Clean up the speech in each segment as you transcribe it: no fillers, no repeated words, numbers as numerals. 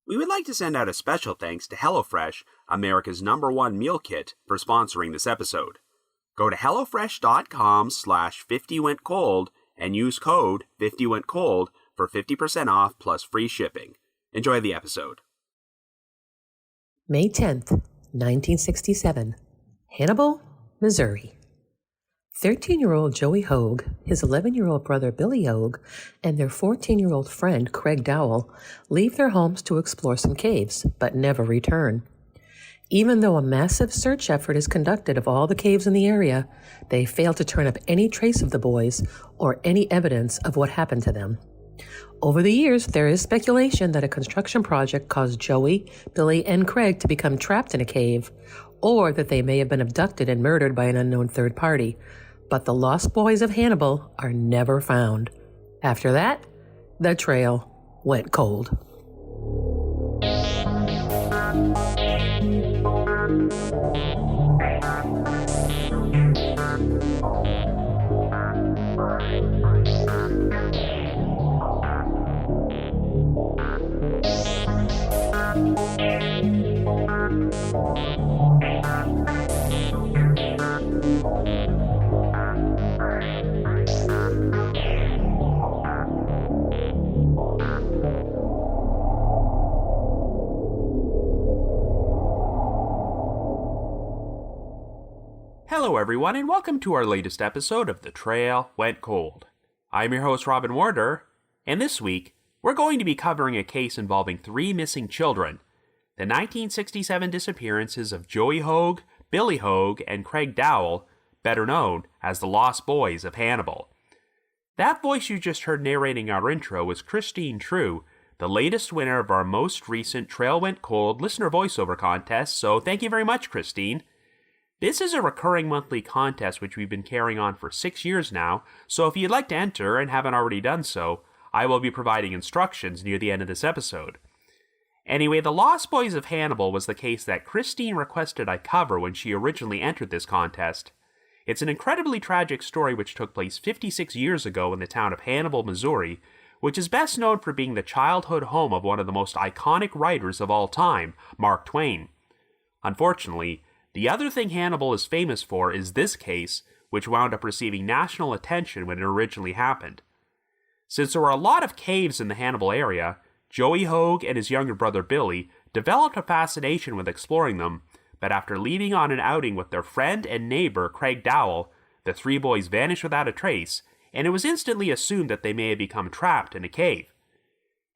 We would like to send out a special thanks to HelloFresh, America's #1 meal kit, for sponsoring this episode. Go to hellofresh.com/50wentcold and use code 50wentcold for 50% off plus free shipping. Enjoy the episode. May 10th, 1967, Hannibal, Missouri. 13-year-old Joey Hoag, his 11-year-old brother Billy Hoag, and their 14-year-old friend Craig Dowell leave their homes to explore some caves, but never return. Even though a massive search effort is conducted of all the caves in the area, they fail to turn up any trace of the boys or any evidence of what happened to them. Over the years, there is speculation that a construction project caused Joey, Billy, and Craig to become trapped in a cave, or that they may have been abducted and murdered by an unknown third party. But the Lost Boys of Hannibal are never found. After that, the trail went cold. Hello everyone, and welcome to our latest episode of The Trail Went Cold. I'm your host Robin Warder, and this week, we're going to be covering a case involving 3 missing children, the 1967 disappearances of Joey Hoag, Billy Hoag, and Craig Dowell, better known as the Lost Boys of Hannibal. That voice you just heard narrating our intro was Christine True, the latest winner of our most recent Trail Went Cold listener voiceover contest, so thank you very much, Christine. This is a recurring monthly contest which we've been carrying on for 6 years now, so if you'd like to enter and haven't already done so, I will be providing instructions near the end of this episode. Anyway, the Lost Boys of Hannibal was the case that Christine requested I cover when she originally entered this contest. It's an incredibly tragic story which took place 56 years ago in the town of Hannibal, Missouri, which is best known for being the childhood home of one of the most iconic writers of all time, Mark Twain. Unfortunately, the other thing Hannibal is famous for is this case, which wound up receiving national attention when it originally happened. Since there were a lot of caves in the Hannibal area, Joey Hoag and his younger brother Billy developed a fascination with exploring them, but after leaving on an outing with their friend and neighbor Craig Dowell, the 3 boys vanished without a trace, and it was instantly assumed that they may have become trapped in a cave.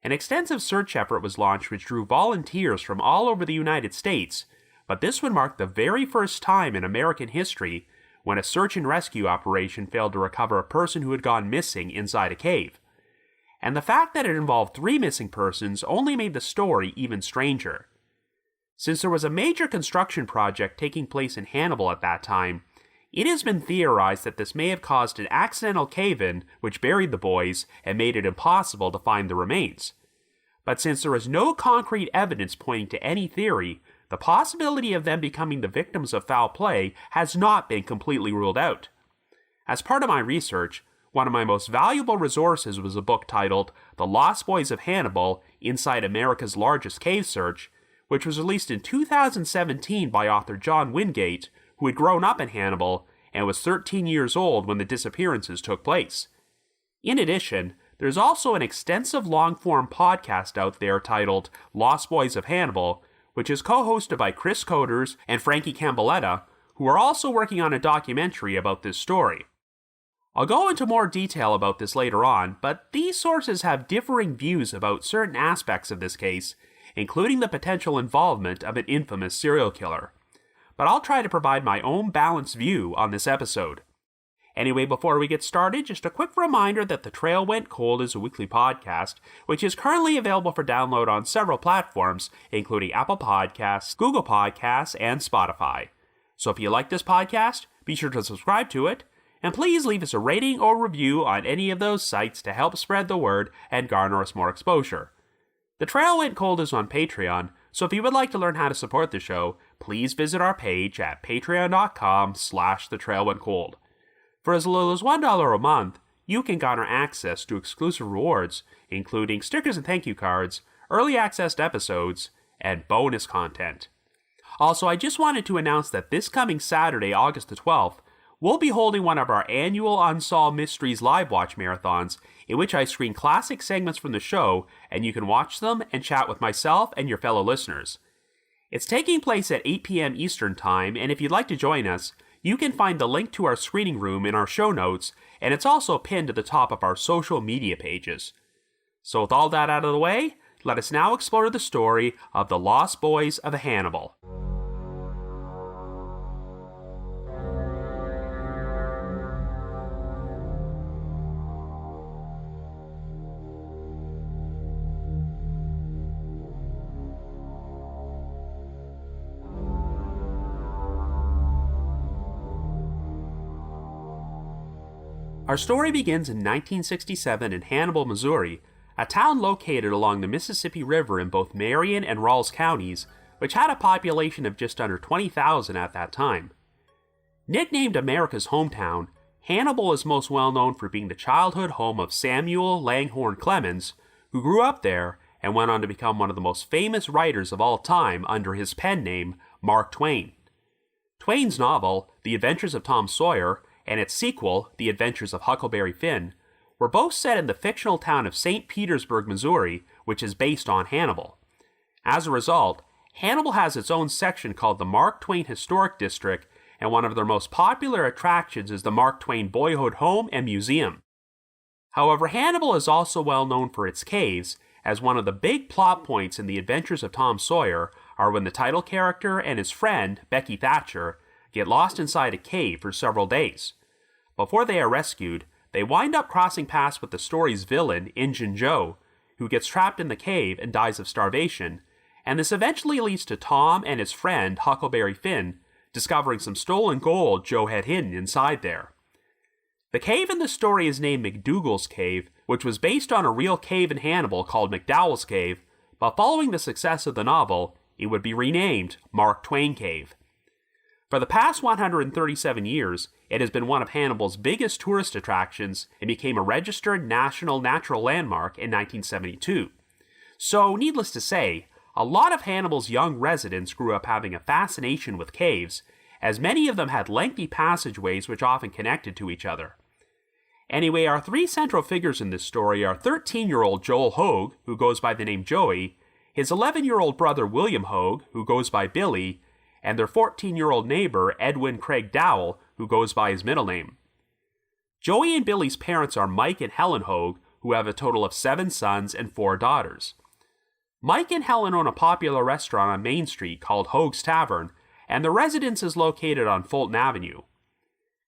An extensive search effort was launched which drew volunteers from all over the United States, but this would mark the very first time in American history when a search and rescue operation failed to recover a person who had gone missing inside a cave. And the fact that it involved 3 missing persons only made the story even stranger. Since there was a major construction project taking place in Hannibal at that time, it has been theorized that this may have caused an accidental cave-in which buried the boys and made it impossible to find the remains. But since there is no concrete evidence pointing to any theory, the possibility of them becoming the victims of foul play has not been completely ruled out. As part of my research, one of my most valuable resources was a book titled The Lost Boys of Hannibal Inside America's Largest Cave Search, which was released in 2017 by author John Wingate, who had grown up in Hannibal and was 13 years old when the disappearances took place. In addition, there's also an extensive long-form podcast out there titled Lost Boys of Hannibal, which is co-hosted by Chris Coders and Frankie Camboletta, who are also working on a documentary about this story. I'll go into more detail about this later on, but these sources have differing views about certain aspects of this case, including the potential involvement of an infamous serial killer. But I'll try to provide my own balanced view on this episode. Anyway, before we get started, just a quick reminder that The Trail Went Cold is a weekly podcast, which is currently available for download on several platforms, including Apple Podcasts, Google Podcasts, and Spotify. So if you like this podcast, be sure to subscribe to it, and please leave us a rating or review on any of those sites to help spread the word and garner us more exposure. The Trail Went Cold is on Patreon, so if you would like to learn how to support the show, please visit our page at patreon.com/thetrailwentcold. For as little as $1 a month, you can garner access to exclusive rewards, including stickers and thank you cards, early access episodes, and bonus content. Also, I just wanted to announce that this coming Saturday, August the 12th, we'll be holding one of our annual Unsolved Mysteries live watch marathons, in which I screen classic segments from the show, and you can watch them and chat with myself and your fellow listeners. It's taking place at 8 p.m. Eastern Time, and if you'd like to join us, you can find the link to our screening room in our show notes, and it's also pinned to the top of our social media pages. So with all that out of the way, let us now explore the story of the Lost Boys of Hannibal. Our story begins in 1967 in Hannibal, Missouri, a town located along the Mississippi River in both Marion and Rawls counties, which had a population of just under 20,000 at that time. Nicknamed America's hometown, Hannibal is most well known for being the childhood home of Samuel Langhorne Clemens, who grew up there and went on to become one of the most famous writers of all time under his pen name, Mark Twain. Twain's novel, The Adventures of Tom Sawyer, and its sequel, The Adventures of Huckleberry Finn, were both set in the fictional town of St. Petersburg, Missouri, which is based on Hannibal. As a result, Hannibal has its own section called the Mark Twain Historic District, and one of their most popular attractions is the Mark Twain Boyhood Home and Museum. However, Hannibal is also well known for its caves, as one of the big plot points in The Adventures of Tom Sawyer are when the title character and his friend, Becky Thatcher, get lost inside a cave for several days. Before they are rescued, they wind up crossing paths with the story's villain, Injun Joe, who gets trapped in the cave and dies of starvation, and this eventually leads to Tom and his friend, Huckleberry Finn, discovering some stolen gold Joe had hidden inside there. The cave in the story is named McDougal's Cave, which was based on a real cave in Hannibal called McDowell's Cave, but following the success of the novel, it would be renamed Mark Twain Cave. For the past 137 years, it has been one of Hannibal's biggest tourist attractions and became a registered National Natural Landmark in 1972. So, needless to say, a lot of Hannibal's young residents grew up having a fascination with caves, as many of them had lengthy passageways which often connected to each other. Anyway, our three central figures in this story are 13-year-old Joel Hoag, who goes by the name Joey, his 11-year-old brother William Hoag, who goes by Billy, and their 14-year-old neighbor Edwin Craig Dowell, who goes by his middle name. Joey and Billy's parents are Mike and Helen Hoag, who have a total of 7 sons and 4 daughters. Mike and Helen own a popular restaurant on Main Street called Hoag's Tavern, and the residence is located on Fulton Avenue.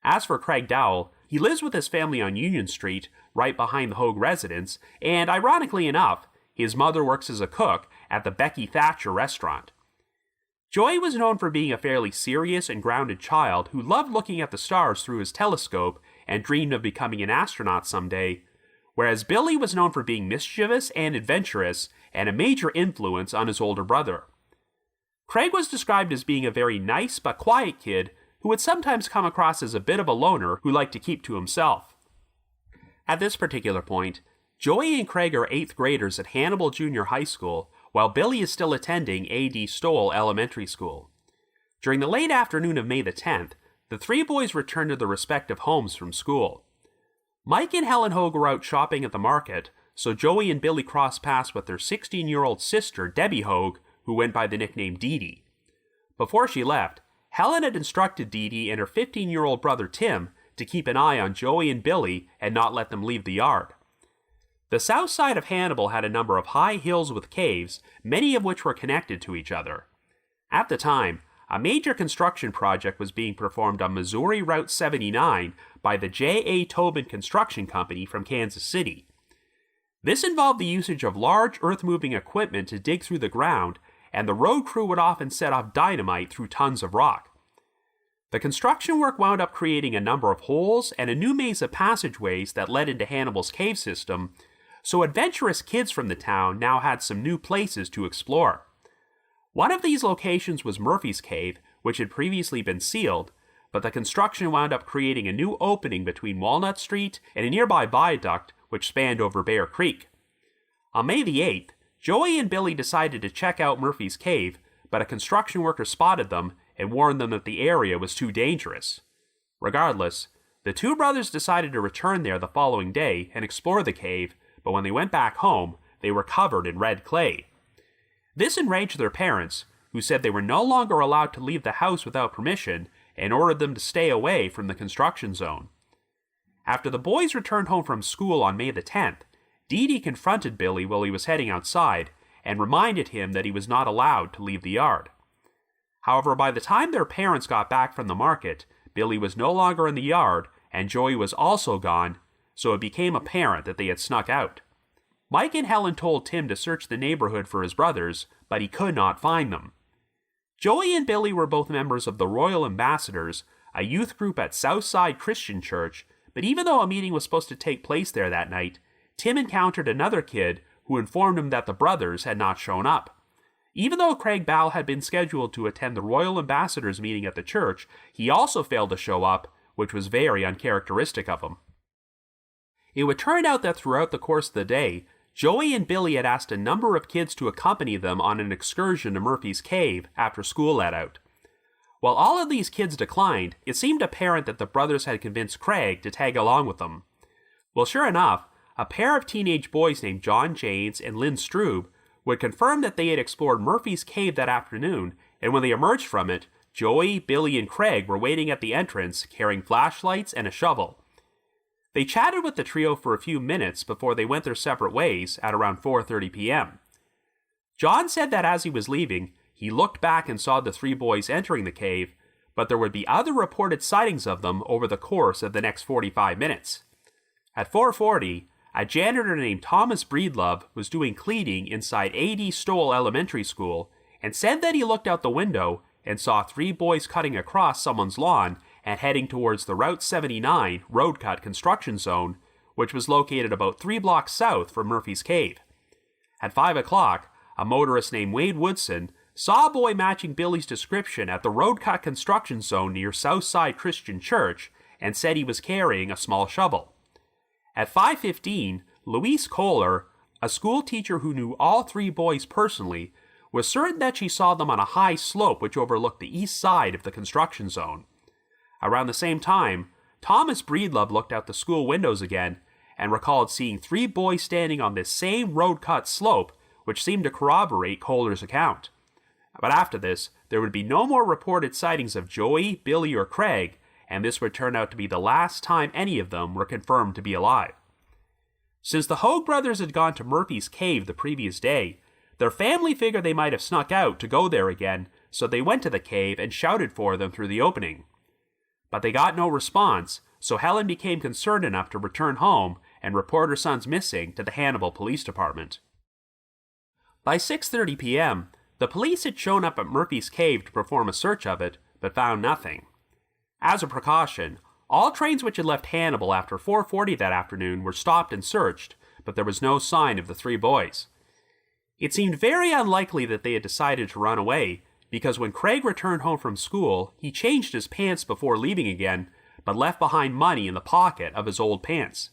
As for Craig Dowell, he lives with his family on Union Street, right behind the Hoag residence, and ironically enough, his mother works as a cook at the Becky Thatcher restaurant. Joey was known for being a fairly serious and grounded child who loved looking at the stars through his telescope and dreamed of becoming an astronaut someday, whereas Billy was known for being mischievous and adventurous and a major influence on his older brother. Craig was described as being a very nice but quiet kid who would sometimes come across as a bit of a loner who liked to keep to himself. At this particular point, Joey and Craig are 8th graders at Hannibal Junior High School, while Billy is still attending A.D. Stoll Elementary School. During the late afternoon of May the 10th, the 3 boys returned to their respective homes from school. Mike and Helen Hoag were out shopping at the market, so Joey and Billy crossed paths with their 16-year-old sister, Debbie Hoag, who went by the nickname Dee Dee. Before she left, Helen had instructed Dee Dee and her 15-year-old brother Tim to keep an eye on Joey and Billy and not let them leave the yard. The south side of Hannibal had a number of high hills with caves, many of which were connected to each other. At the time, a major construction project was being performed on Missouri Route 79 by the J.A. Tobin Construction Company from Kansas City. This involved the usage of large earth-moving equipment to dig through the ground, and the road crew would often set off dynamite through tons of rock. The construction work wound up creating a number of holes and a new maze of passageways that led into Hannibal's cave system, so adventurous kids from the town now had some new places to explore. One of these locations was Murphy's Cave, which had previously been sealed, but the construction wound up creating a new opening between Walnut Street and a nearby viaduct which spanned over Bear Creek. On May the 8th, Joey and Billy decided to check out Murphy's cave, but a construction worker spotted them and warned them that the area was too dangerous. Regardless, the two brothers decided to return there the following day and explore the cave, but when they went back home, they were covered in red clay. This enraged their parents, who said they were no longer allowed to leave the house without permission and ordered them to stay away from the construction zone. After the boys returned home from school on May the 10th, Dee Dee confronted Billy while he was heading outside and reminded him that he was not allowed to leave the yard. However, by the time their parents got back from the market, Billy was no longer in the yard and Joey was also gone, so it became apparent that they had snuck out. Mike and Helen told Tim to search the neighborhood for his brothers, but he could not find them. Joey and Billy were both members of the Royal Ambassadors, a youth group at Southside Christian Church, but even though a meeting was supposed to take place there that night, Tim encountered another kid who informed him that the brothers had not shown up. Even though Craig Dowell had been scheduled to attend the Royal Ambassadors meeting at the church, he also failed to show up, which was very uncharacteristic of him. It would turn out that throughout the course of the day, Joey and Billy had asked a number of kids to accompany them on an excursion to Murphy's cave after school let out. While all of these kids declined, it seemed apparent that the brothers had convinced Craig to tag along with them. Well, sure enough, a pair of teenage boys named John Janes and Lynn Strube would confirm that they had explored Murphy's cave that afternoon, and when they emerged from it, Joey, Billy, and Craig were waiting at the entrance carrying flashlights and a shovel. They chatted with the trio for a few minutes before they went their separate ways at around 4:30 p.m. John said that as he was leaving, he looked back and saw the three boys entering the cave, but there would be other reported sightings of them over the course of the next 45 minutes. At 4:40, a janitor named Thomas Breedlove was doing cleaning inside A.D. Stoll Elementary School and said that he looked out the window and saw three boys cutting across someone's lawn and heading towards the Route 79 road cut construction zone, which was located about 3 blocks south from Murphy's cave. At 5 o'clock, a motorist named Wade Woodson saw a boy matching Billy's description at the road cut construction zone near Southside Christian Church and said he was carrying a small shovel. At 5:15, Louise Kohler, a school teacher who knew all three boys personally, was certain that she saw them on a high slope which overlooked the east side of the construction zone. Around the same time, Thomas Breedlove looked out the school windows again and recalled seeing three boys standing on this same road-cut slope, which seemed to corroborate Kohler's account. But after this, there would be no more reported sightings of Joey, Billy, or Craig, and this would turn out to be the last time any of them were confirmed to be alive. Since the Hoag brothers had gone to Murphy's cave the previous day, their family figured they might have snuck out to go there again, so they went to the cave and shouted for them through the opening. But they got no response, so Helen became concerned enough to return home and report her sons missing to the Hannibal Police Department. By 6:30 p.m., the police had shown up at Murphy's cave to perform a search of it, but found nothing. As a precaution, all trains which had left Hannibal after 4:40 that afternoon were stopped and searched, but there was no sign of the three boys. It seemed very unlikely that they had decided to run away, because when Craig returned home from school, he changed his pants before leaving again, but left behind money in the pocket of his old pants.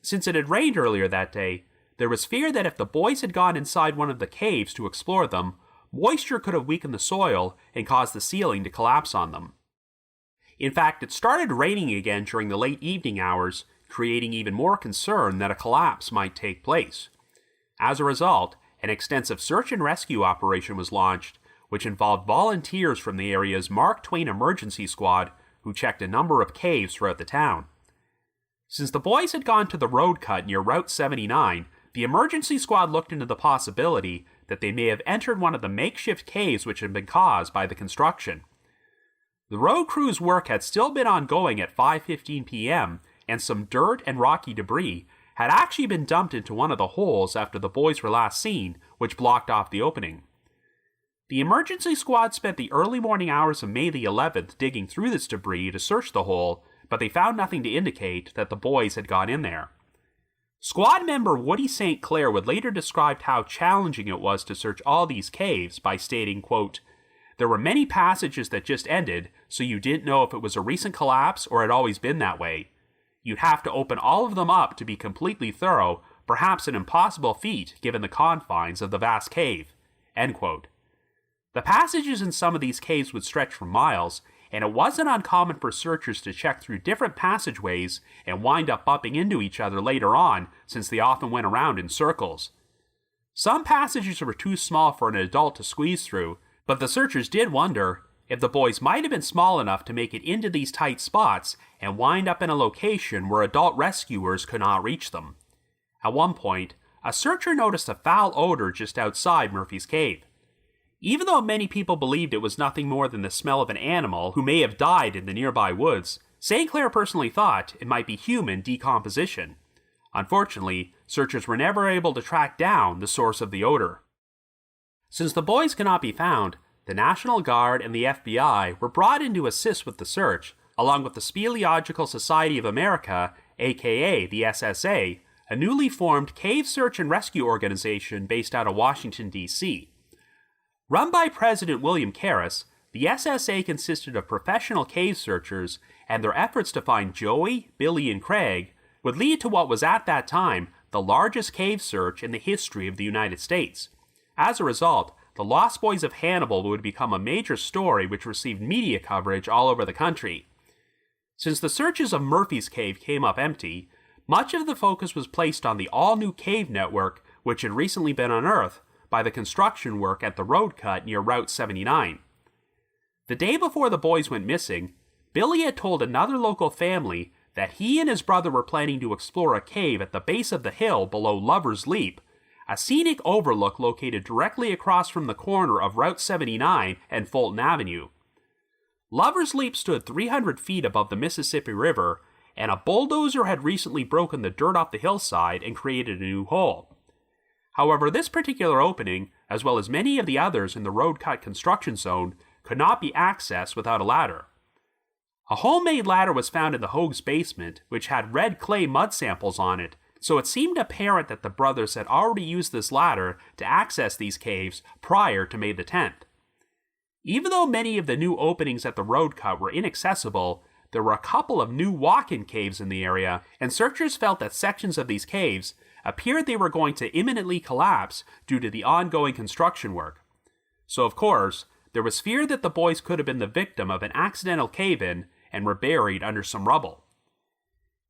Since it had rained earlier that day, there was fear that if the boys had gone inside one of the caves to explore them, moisture could have weakened the soil and caused the ceiling to collapse on them. In fact, it started raining again during the late evening hours, creating even more concern that a collapse might take place. As a result, an extensive search and rescue operation was launched, which involved volunteers from the area's Mark Twain Emergency Squad, who checked a number of caves throughout the town. Since the boys had gone to the road cut near Route 79, the emergency squad looked into the possibility that they may have entered one of the makeshift caves which had been caused by the construction. The road crew's work had still been ongoing at 5:15 p.m., and some dirt and rocky debris had actually been dumped into one of the holes after the boys were last seen, which blocked off the opening. The emergency squad spent the early morning hours of May the 11th digging through this debris to search the hole, but they found nothing to indicate that the boys had gone in there. Squad member Woody St. Clair would later describe how challenging it was to search all these caves by stating, quote, "There were many passages that just ended, so you didn't know if it was a recent collapse or had always been that way. You'd have to open all of them up to be completely thorough, perhaps an impossible feat given the confines of the vast cave." End quote. The passages in some of these caves would stretch for miles, and it wasn't uncommon for searchers to check through different passageways and wind up bumping into each other later on, since they often went around in circles. Some passages were too small for an adult to squeeze through, but the searchers did wonder if the boys might have been small enough to make it into these tight spots and wind up in a location where adult rescuers could not reach them. At one point, a searcher noticed a foul odor just outside Murphy's cave. Even though many people believed it was nothing more than the smell of an animal who may have died in the nearby woods, St. Clair personally thought it might be human decomposition. Unfortunately, searchers were never able to track down the source of the odor. Since the boys could not be found, the National Guard and the FBI were brought in to assist with the search, along with the Speleological Society of America, aka the SSA, a newly formed cave search and rescue organization based out of Washington, D.C. Run by President William Karras, the SSA consisted of professional cave searchers, and their efforts to find Joey, Billy, and Craig would lead to what was at that time the largest cave search in the history of the United States. As a result, the Lost Boys of Hannibal would become a major story which received media coverage all over the country. Since the searches of Murphy's Cave came up empty, much of the focus was placed on the all-new cave network which had recently been unearthed by the construction work at the road cut near Route 79. The day before the boys went missing, Billy had told another local family that he and his brother were planning to explore a cave at the base of the hill below Lover's Leap, a scenic overlook located directly across from the corner of Route 79 and Fulton Avenue. Lover's Leap stood 300 feet above the Mississippi River, and a bulldozer had recently broken the dirt off the hillside and created a new hole. However, this particular opening, as well as many of the others in the road cut construction zone, could not be accessed without a ladder. A homemade ladder was found in the Hoag's basement, which had red clay mud samples on it, so it seemed apparent that the brothers had already used this ladder to access these caves prior to May the 10th. Even though many of the new openings at the road cut were inaccessible, there were a couple of new walk-in caves in the area, and searchers felt that sections of these caves appeared they were going to imminently collapse due to the ongoing construction work. So of course, there was fear that the boys could have been the victim of an accidental cave-in and were buried under some rubble.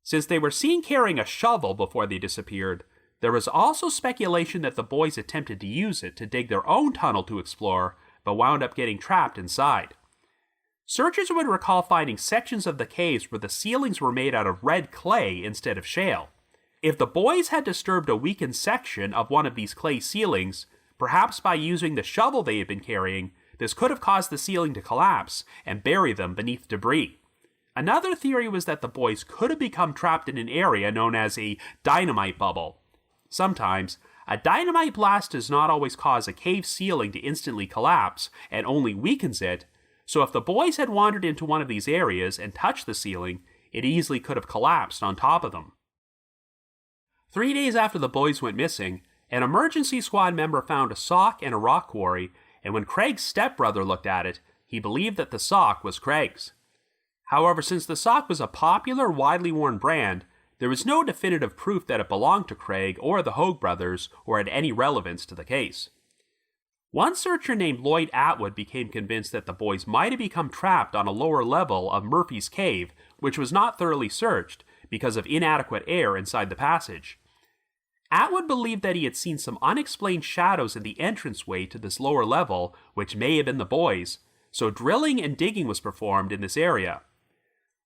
Since they were seen carrying a shovel before they disappeared, there was also speculation that the boys attempted to use it to dig their own tunnel to explore, but wound up getting trapped inside. Searchers would recall finding sections of the caves where the ceilings were made out of red clay instead of shale. If the boys had disturbed a weakened section of one of these clay ceilings, perhaps by using the shovel they had been carrying, this could have caused the ceiling to collapse and bury them beneath debris. Another theory was that the boys could have become trapped in an area known as a dynamite bubble. Sometimes, a dynamite blast does not always cause a cave ceiling to instantly collapse and only weakens it, so if the boys had wandered into one of these areas and touched the ceiling, it easily could have collapsed on top of them. 3 days after the boys went missing, an emergency squad member found a sock in a rock quarry, and when Craig's stepbrother looked at it, he believed that the sock was Craig's. However, since the sock was a popular, widely worn brand, there was no definitive proof that it belonged to Craig or the Hoag brothers or had any relevance to the case. One searcher named Lloyd Atwood became convinced that the boys might have become trapped on a lower level of Murphy's Cave, which was not thoroughly searched because of inadequate air inside the passage. Atwood believed that he had seen some unexplained shadows in the entranceway to this lower level, which may have been the boys, so drilling and digging was performed in this area.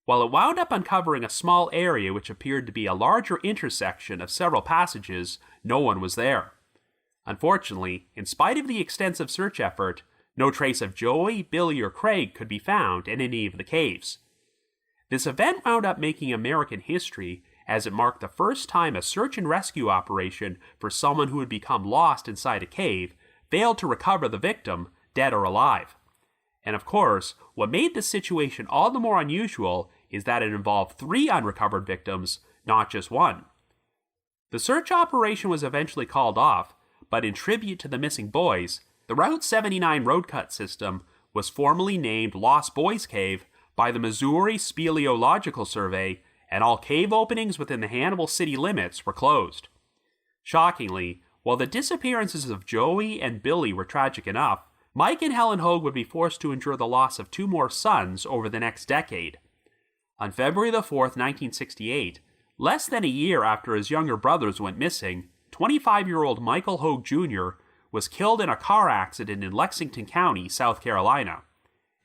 While it wound up uncovering a small area which appeared to be a larger intersection of several passages, no one was there. Unfortunately, in spite of the extensive search effort, no trace of Joey, Billy, or Craig could be found in any of the caves. This event wound up making American history, as it marked the first time a search and rescue operation for someone who had become lost inside a cave failed to recover the victim, dead or alive. And of course, what made this situation all the more unusual is that it involved 3 unrecovered victims, not just one. The search operation was eventually called off, but in tribute to the missing boys, the Route 79 road cut system was formally named Lost Boys Cave by the Missouri Speleological Survey, and all cave openings within the Hannibal city limits were closed. Shockingly, while the disappearances of Joey and Billy were tragic enough, Mike and Helen Hoag would be forced to endure the loss of 2 more sons over the next decade. On February the 4th, 1968, less than a year after his younger brothers went missing, 25-year-old Michael Hoag Jr. was killed in a car accident in Lexington County, South Carolina.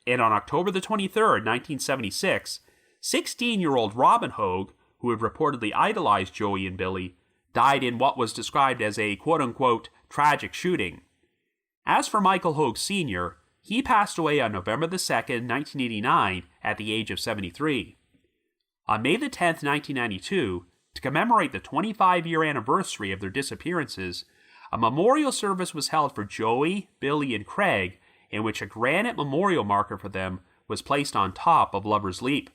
And on October the 23rd, 1976, 16-year-old Robin Hoag, who had reportedly idolized Joey and Billy, died in what was described as a quote-unquote tragic shooting. As for Michael Hoag Sr., he passed away on November the 2nd, 1989, at the age of 73. On May the 10th, 1992, to commemorate the 25-year anniversary of their disappearances, a memorial service was held for Joey, Billy, and Craig, in which a granite memorial marker for them was placed on top of Lover's Leap.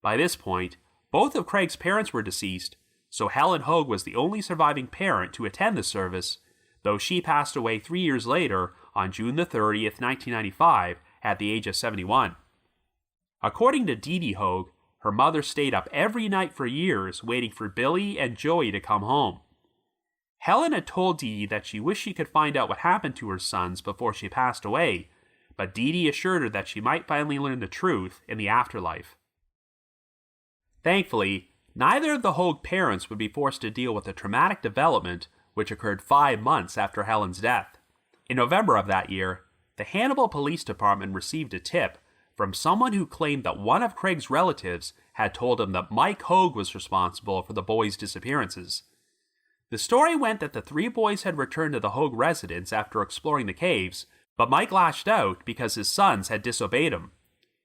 By this point, both of Craig's parents were deceased, so Helen Hoag was the only surviving parent to attend the service, though she passed away 3 years later on June the 30th, 1995, at the age of 71. According to Dee Dee Hoag, her mother stayed up every night for years waiting for Billy and Joey to come home. Helen had told Dee Dee that she wished she could find out what happened to her sons before she passed away, but Dee Dee assured her that she might finally learn the truth in the afterlife. Thankfully, neither of the Hoag parents would be forced to deal with the traumatic development which occurred 5 months after Helen's death. In November of that year, the Hannibal Police Department received a tip from someone who claimed that one of Craig's relatives had told him that Mike Hoag was responsible for the boys' disappearances. The story went that the 3 boys had returned to the Hoag residence after exploring the caves, but Mike lashed out because his sons had disobeyed him.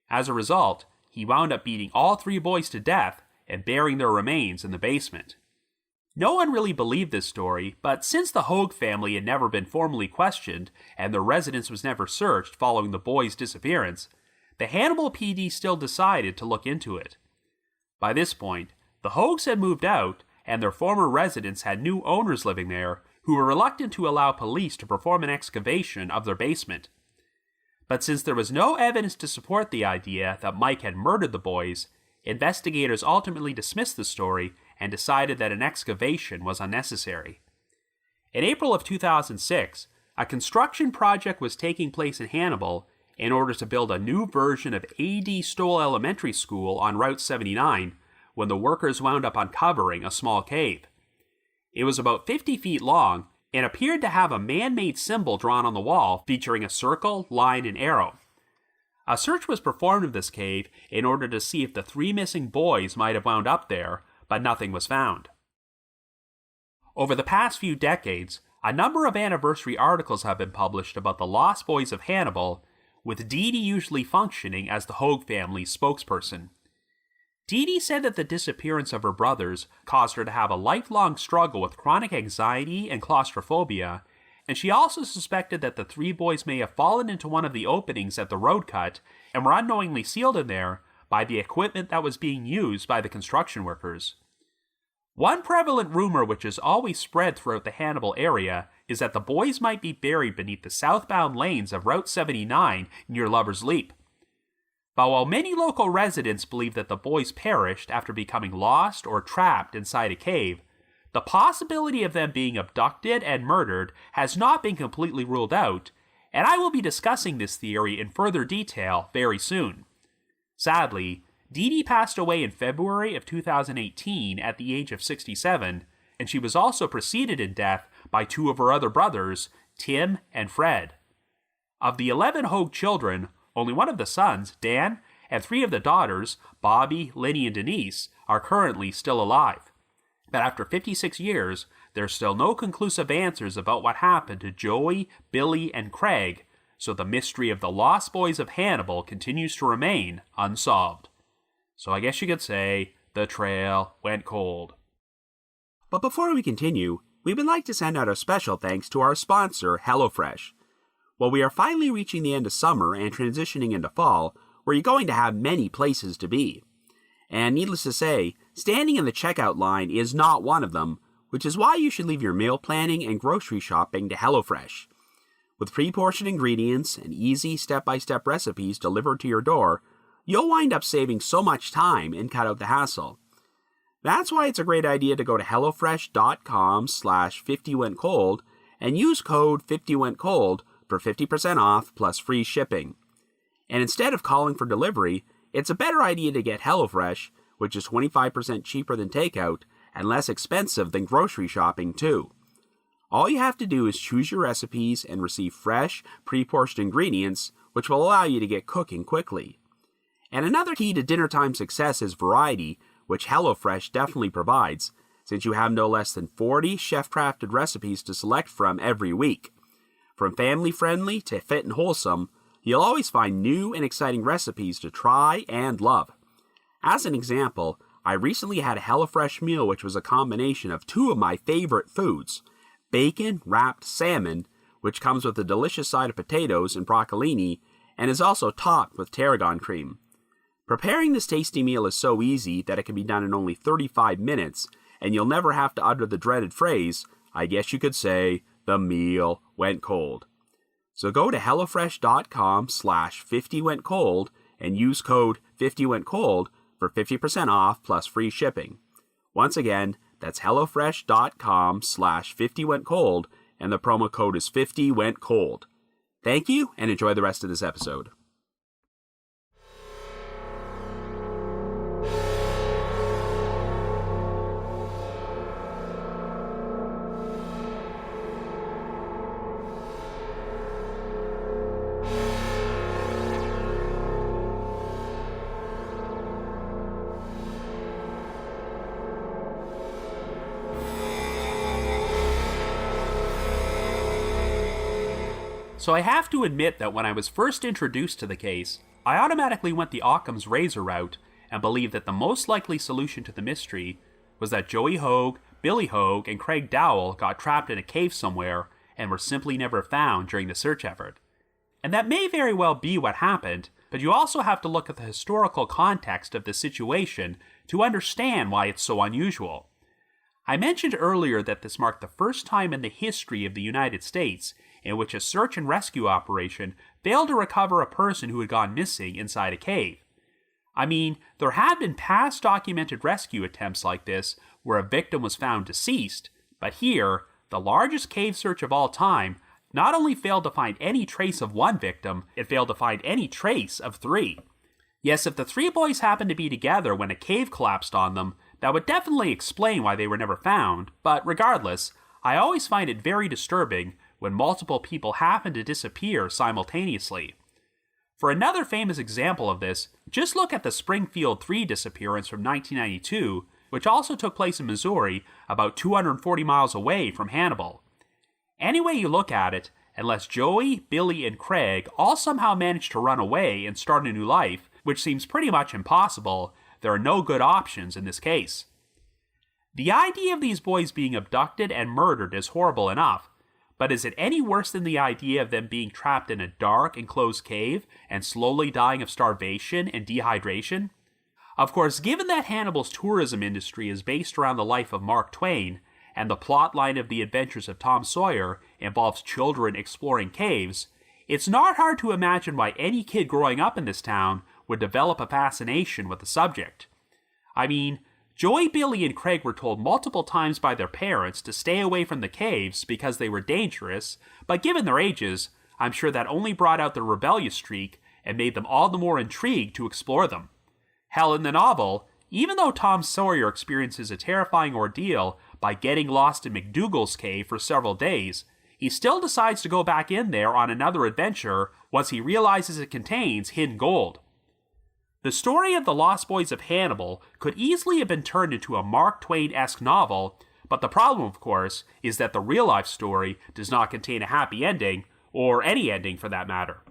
As a result, he wound up beating all 3 boys to death and burying their remains in the basement. No one really believed this story, but since the Hoag family had never been formally questioned and their residence was never searched following the boys' disappearance, the Hannibal PD still decided to look into it. By this point, the Hoags had moved out, and their former residence had new owners living there who were reluctant to allow police to perform an excavation of their basement. But since there was no evidence to support the idea that Mike had murdered the boys, investigators ultimately dismissed the story and decided that an excavation was unnecessary. In April of 2006, a construction project was taking place in Hannibal in order to build a new version of A.D. Stoll Elementary School on Route 79 when the workers wound up uncovering a small cave. It was about 50 feet long and appeared to have a man-made symbol drawn on the wall featuring a circle, line, and arrow. A search was performed of this cave in order to see if the 3 missing boys might have wound up there, but nothing was found. Over the past few decades, a number of anniversary articles have been published about the Lost Boys of Hannibal, with Dee Dee usually functioning as the Hoag family's spokesperson. Dee Dee said that the disappearance of her brothers caused her to have a lifelong struggle with chronic anxiety and claustrophobia, and she also suspected that the 3 boys may have fallen into one of the openings at the road cut and were unknowingly sealed in there by the equipment that was being used by the construction workers. One prevalent rumor which is always spread throughout the Hannibal area is that the boys might be buried beneath the southbound lanes of Route 79 near Lover's Leap. But while many local residents believe that the boys perished after becoming lost or trapped inside a cave, the possibility of them being abducted and murdered has not been completely ruled out, and I will be discussing this theory in further detail very soon. Sadly, Dee Dee passed away in February of 2018 at the age of 67, and she was also preceded in death by 2 of her other brothers, Tim and Fred. Of the 11 Hoag children, only one of the sons, Dan, and 3 of the daughters, Bobby, Linny, and Denise, are currently still alive. But after 56 years, there's still no conclusive answers about what happened to Joey, Billy, and Craig, so the mystery of the Lost Boys of Hannibal continues to remain unsolved. So I guess you could say, the trail went cold. But before we continue, we would like to send out a special thanks to our sponsor, HelloFresh. While we are finally reaching the end of summer and transitioning into fall, we're going to have many places to be. And needless to say, standing in the checkout line is not one of them, which is why you should leave your meal planning and grocery shopping to HelloFresh. With pre-portioned ingredients and easy step-by-step recipes delivered to your door, you'll wind up saving so much time and cut out the hassle. That's why it's a great idea to go to hellofresh.com/50wentcold and use code 50wentcold for 50% off plus free shipping. And instead of calling for delivery, it's a better idea to get HelloFresh, which is 25% cheaper than takeout and less expensive than grocery shopping too. All you have to do is choose your recipes and receive fresh, pre-portioned ingredients, which will allow you to get cooking quickly. And another key to dinnertime success is variety, which HelloFresh definitely provides, since you have no less than 40 chef-crafted recipes to select from every week. From family-friendly to fit and wholesome, you'll always find new and exciting recipes to try and love. As an example, I recently had a HelloFresh meal which was a combination of two of my favorite foods, bacon-wrapped salmon, which comes with a delicious side of potatoes and broccolini, and is also topped with tarragon cream. Preparing this tasty meal is so easy that it can be done in only 35 minutes, and you'll never have to utter the dreaded phrase, I guess you could say, the meal went cold. So go to hellofresh.com/50wentcold and use code 50wentcold for 50% off plus free shipping. Once again, that's hellofresh.com/50wentcold and the promo code is 50wentcold. Thank you and enjoy the rest of this episode. So I have to admit that when I was first introduced to the case, I automatically went the Occam's razor route and believed that the most likely solution to the mystery was that Joey Hoag, Billy Hoag, and Craig Dowell got trapped in a cave somewhere and were simply never found during the search effort. And that may very well be what happened, but you also have to look at the historical context of the situation to understand why it's so unusual. I mentioned earlier that this marked the first time in the history of the United States in which a search and rescue operation failed to recover a person who had gone missing inside a cave. I mean, there had been past documented rescue attempts like this where a victim was found deceased, but here, the largest cave search of all time not only failed to find any trace of one victim, it failed to find any trace of three. Yes, if the three boys happened to be together when a cave collapsed on them, that would definitely explain why they were never found, but regardless, I always find it very disturbing when multiple people happen to disappear simultaneously. For another famous example of this, just look at the Springfield 3 disappearance from 1992, which also took place in Missouri, about 240 miles away from Hannibal. Any way you look at it, unless Joey, Billy, and Craig all somehow managed to run away and start a new life, which seems pretty much impossible, there are no good options in this case. The idea of these boys being abducted and murdered is horrible enough, but is it any worse than the idea of them being trapped in a dark, enclosed cave and slowly dying of starvation and dehydration? Of course, given that Hannibal's tourism industry is based around the life of Mark Twain, and the plotline of The Adventures of Tom Sawyer involves children exploring caves, it's not hard to imagine why any kid growing up in this town would develop a fascination with the subject. I mean, Joey, Billy, and Craig were told multiple times by their parents to stay away from the caves because they were dangerous, but given their ages, I'm sure that only brought out their rebellious streak and made them all the more intrigued to explore them. Hell, in the novel, even though Tom Sawyer experiences a terrifying ordeal by getting lost in McDougal's cave for several days, he still decides to go back in there on another adventure once he realizes it contains hidden gold. The story of the Lost Boys of Hannibal could easily have been turned into a Mark Twain-esque novel, but the problem, of course, is that the real-life story does not contain a happy ending, or any ending for that matter.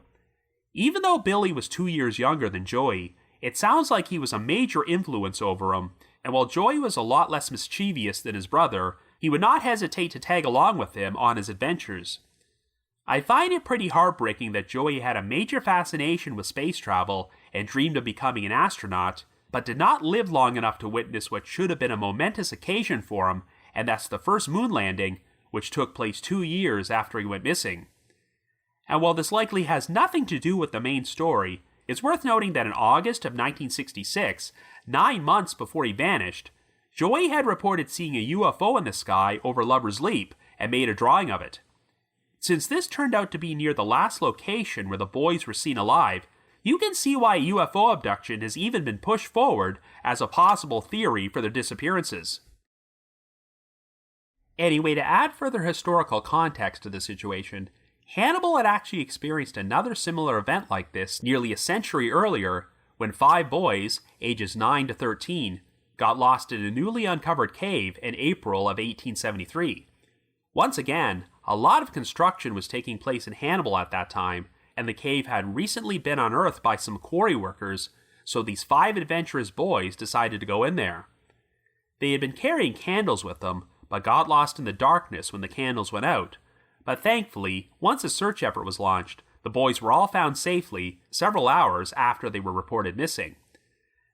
Even though Billy was 2 years younger than Joey, it sounds like he was a major influence over him, and while Joey was a lot less mischievous than his brother, he would not hesitate to tag along with him on his adventures. I find it pretty heartbreaking that Joey had a major fascination with space travel and dreamed of becoming an astronaut, but did not live long enough to witness what should have been a momentous occasion for him, and that's the first moon landing, which took place 2 years after he went missing. And while this likely has nothing to do with the main story, it's worth noting that in August of 1966, 9 months before he vanished, Joey had reported seeing a UFO in the sky over Lover's Leap and made a drawing of it. Since this turned out to be near the last location where the boys were seen alive, you can see why UFO abduction has even been pushed forward as a possible theory for their disappearances. Anyway, to add further historical context to the situation, Hannibal had actually experienced another similar event like this nearly a century earlier when 5 boys, ages 9 to 13, got lost in a newly uncovered cave in April of 1873. Once again, a lot of construction was taking place in Hannibal at that time, and the cave had recently been unearthed by some quarry workers, so these 5 adventurous boys decided to go in there. They had been carrying candles with them, but got lost in the darkness when the candles went out. But thankfully, once a search effort was launched, the boys were all found safely several hours after they were reported missing.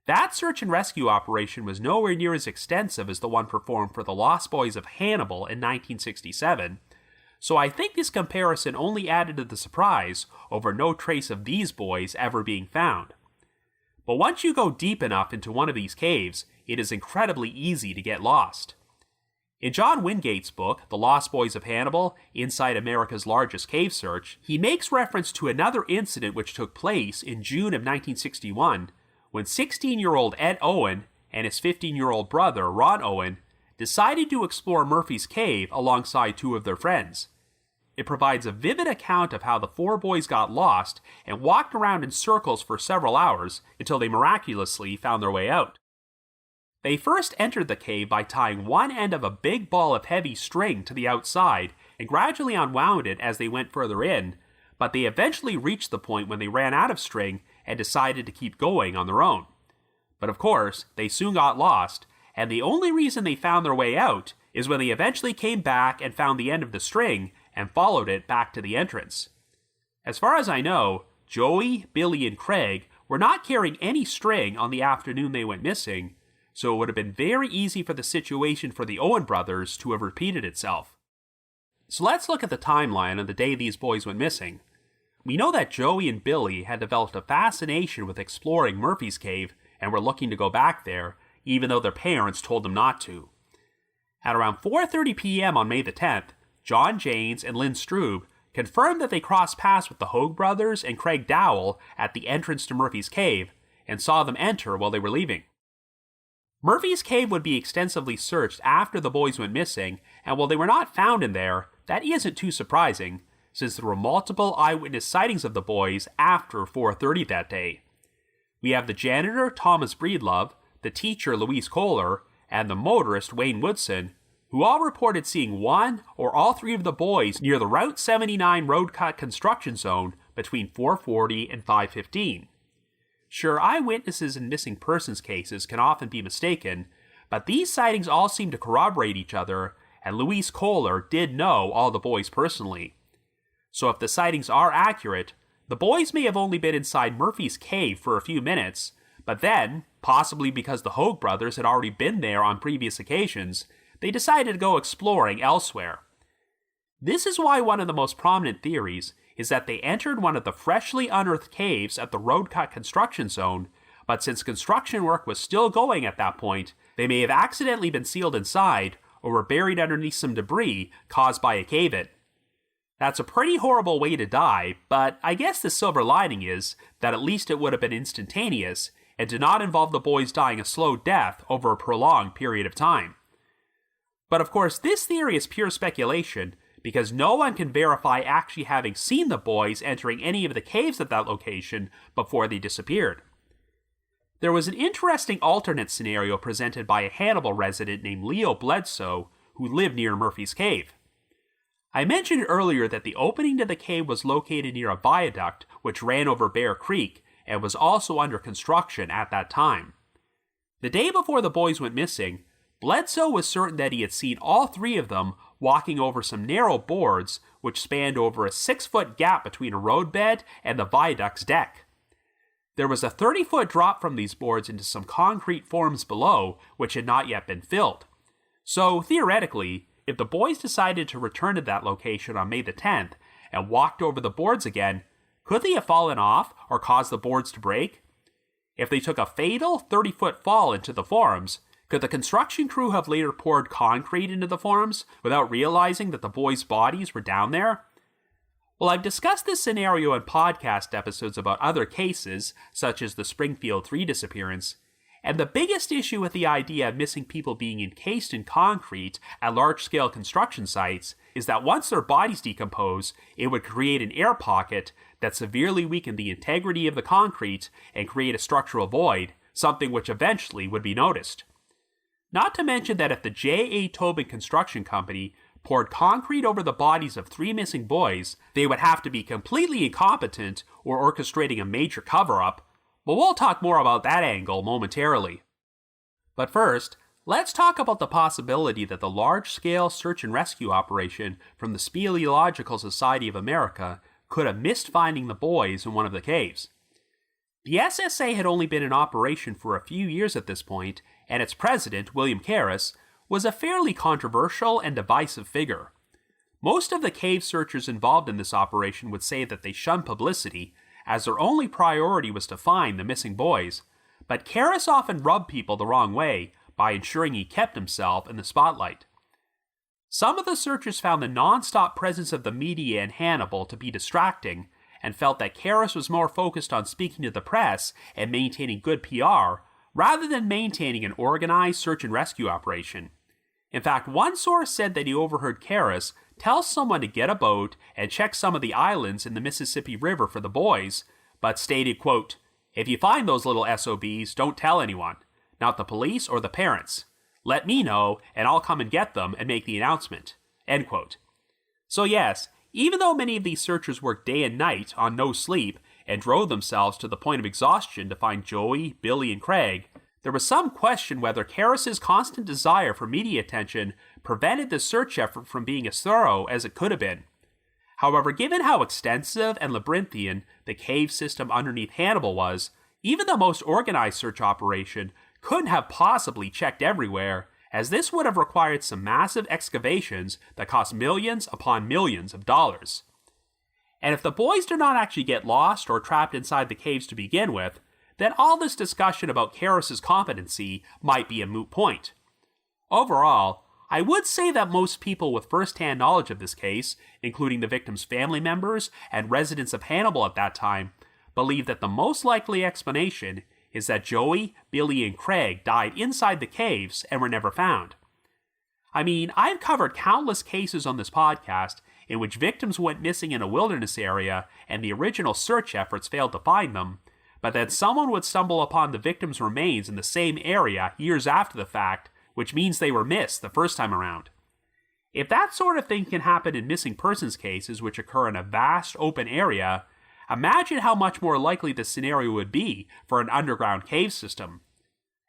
That search and rescue operation was nowhere near as extensive as the one performed for the Lost Boys of Hannibal in 1967, so I think this comparison only added to the surprise over no trace of these boys ever being found. But once you go deep enough into one of these caves, it is incredibly easy to get lost. In John Wingate's book, The Lost Boys of Hannibal, Inside America's Largest Cave Search, he makes reference to another incident which took place in June of 1961, when 16-year-old Ed Owen and his 15-year-old brother, Ron Owen, decided to explore Murphy's Cave alongside 2 of their friends. It provides a vivid account of how the 4 boys got lost and walked around in circles for several hours until they miraculously found their way out. They first entered the cave by tying one end of a big ball of heavy string to the outside and gradually unwound it as they went further in, but they eventually reached the point when they ran out of string and decided to keep going on their own. But of course, they soon got lost, and the only reason they found their way out is when they eventually came back and found the end of the string and followed it back to the entrance. As far as I know, Joey, Billy, and Craig were not carrying any string on the afternoon they went missing, so it would have been very easy for the situation for the Owen brothers to have repeated itself. So let's look at the timeline of the day these boys went missing. We know that Joey and Billy had developed a fascination with exploring Murphy's Cave and were looking to go back there, even though their parents told them not to. At around 4:30 p.m. on May the 10th, John Janes and Lynn Strube confirmed that they crossed paths with the Hoag brothers and Craig Dowell at the entrance to Murphy's Cave and saw them enter while they were leaving. Murphy's Cave would be extensively searched after the boys went missing, and while they were not found in there, that isn't too surprising, since there were multiple eyewitness sightings of the boys after 4:30 that day. We have the janitor, Thomas Breedlove, the teacher, Louise Kohler, and the motorist, Wayne Woodson, who all reported seeing one or all 3 of the boys near the Route 79 road cut construction zone between 4:40 and 5:15. Sure, eyewitnesses in missing persons cases can often be mistaken, but these sightings all seem to corroborate each other, and Louise Kohler did know all the boys personally. So if the sightings are accurate, the boys may have only been inside Murphy's Cave for a few minutes, but then, possibly because the Hoag brothers had already been there on previous occasions, they decided to go exploring elsewhere. This is why one of the most prominent theories is that they entered one of the freshly unearthed caves at the road cut construction zone, but since construction work was still going at that point, they may have accidentally been sealed inside or were buried underneath some debris caused by a cave-in. That's a pretty horrible way to die, but I guess the silver lining is that at least it would have been instantaneous and did not involve the boys dying a slow death over a prolonged period of time. But of course, this theory is pure speculation, because no one can verify actually having seen the boys entering any of the caves at that location before they disappeared. There was an interesting alternate scenario presented by a Hannibal resident named Leo Bledsoe, who lived near Murphy's Cave. I mentioned earlier that the opening to the cave was located near a viaduct which ran over Bear Creek and was also under construction at that time. The day before the boys went missing, Bledsoe was certain that he had seen all 3 of them walking over some narrow boards which spanned over a 6-foot gap between a roadbed and the viaduct's deck. There was a 30-foot drop from these boards into some concrete forms below which had not yet been filled. So, theoretically, if the boys decided to return to that location on May the 10th and walked over the boards again, could they have fallen off or caused the boards to break? If they took a fatal 30-foot fall into the forms, Could the construction crew have later poured concrete into the forms without realizing that the boys' bodies were down there? Well, I've discussed this scenario in podcast episodes about other cases, such as the Springfield 3 disappearance, and the biggest issue with the idea of missing people being encased in concrete at large-scale construction sites is that once their bodies decompose, it would create an air pocket that severely weakened the integrity of the concrete and create a structural void, something which eventually would be noticed. Not to mention that if the J.A. Tobin Construction Company poured concrete over the bodies of 3 missing boys, they would have to be completely incompetent or orchestrating a major cover-up, but we'll talk more about that angle momentarily. But first, let's talk about the possibility that the large-scale search and rescue operation from the Speleological Society of America could have missed finding the boys in one of the caves. The SSA had only been in operation for a few years at this point, and its president, William Karras, was a fairly controversial and divisive figure. Most of the cave searchers involved in this operation would say that they shunned publicity, as their only priority was to find the missing boys, but Karras often rubbed people the wrong way by ensuring he kept himself in the spotlight. Some of the searchers found the non-stop presence of the media in Hannibal to be distracting, and felt that Karras was more focused on speaking to the press and maintaining good PR, rather than maintaining an organized search and rescue operation. In fact, one source said that he overheard Karras tell someone to get a boat and check some of the islands in the Mississippi River for the boys, but stated, quote, "If you find those little SOBs, don't tell anyone, not the police or the parents. Let me know, and I'll come and get them and make the announcement," end quote. So yes, even though many of these searchers worked day and night on no sleep and drove themselves to the point of exhaustion to find Joey, Billy, and Craig, there was some question whether Karras' constant desire for media attention prevented the search effort from being as thorough as it could have been. However, given how extensive and labyrinthian the cave system underneath Hannibal was, even the most organized search operation couldn't have possibly checked everywhere, as this would have required some massive excavations that cost millions upon millions of dollars. And if the boys did not actually get lost or trapped inside the caves to begin with, then all this discussion about Karras' competency might be a moot point. Overall, I would say that most people with first-hand knowledge of this case, including the victims' family members and residents of Hannibal at that time, believe that the most likely explanation is that Joey, Billy, and Craig died inside the caves and were never found. I mean, I've covered countless cases on this podcast in which victims went missing in a wilderness area and the original search efforts failed to find them, but then someone would stumble upon the victim's remains in the same area years after the fact, which means they were missed the first time around. If that sort of thing can happen in missing persons cases which occur in a vast open area, imagine how much more likely the scenario would be for an underground cave system.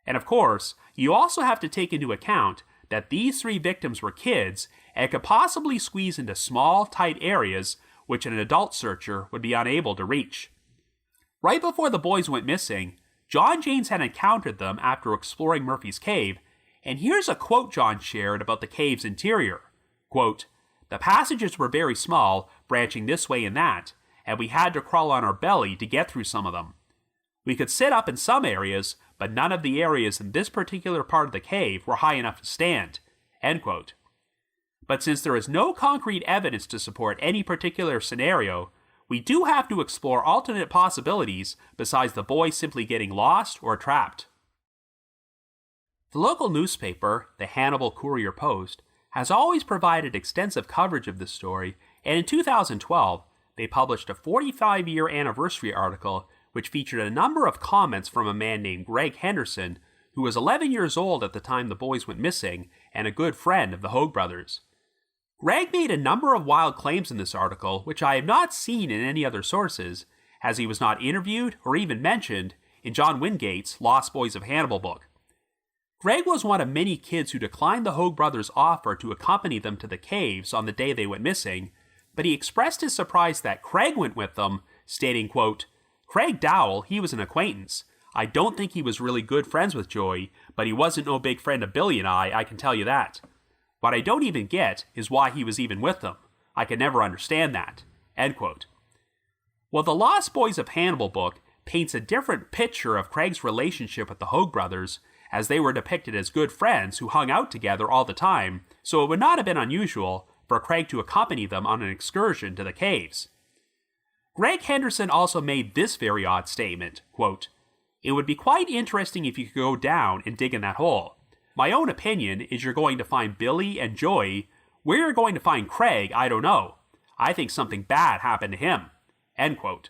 And of course, you also have to take into account that these 3 victims were kids and could possibly squeeze into small, tight areas which an adult searcher would be unable to reach. Right before the boys went missing, John Janes had encountered them after exploring Murphy's Cave, and here's a quote John shared about the cave's interior. Quote, "The passages were very small, branching this way and that, and we had to crawl on our belly to get through some of them. We could sit up in some areas, but none of the areas in this particular part of the cave were high enough to stand." End quote. But since there is no concrete evidence to support any particular scenario, we do have to explore alternate possibilities besides the boys simply getting lost or trapped. The local newspaper, the Hannibal Courier-Post, has always provided extensive coverage of this story, and in 2012, they published a 45-year anniversary article which featured a number of comments from a man named Greg Henderson, who was 11 years old at the time the boys went missing and a good friend of the Hoag brothers. Greg made a number of wild claims in this article, which I have not seen in any other sources, as he was not interviewed or even mentioned in John Wingate's Lost Boys of Hannibal book. Greg was one of many kids who declined the Hoag brothers' offer to accompany them to the caves on the day they went missing, but he expressed his surprise that Craig went with them, stating, quote, "Craig Dowell, he was an acquaintance. I don't think he was really good friends with Joey, but he wasn't no big friend of Billy and I can tell you that. What I don't even get is why he was even with them. I can never understand that." End quote. Well, the Lost Boys of Hannibal book paints a different picture of Craig's relationship with the Hoag brothers, as they were depicted as good friends who hung out together all the time, so it would not have been unusual for Craig to accompany them on an excursion to the caves. Greg Henderson also made this very odd statement, quote, "It would be quite interesting if you could go down and dig in that hole. My own opinion is you're going to find Billy and Joey. Where you're going to find Craig, I don't know. I think something bad happened to him." End quote.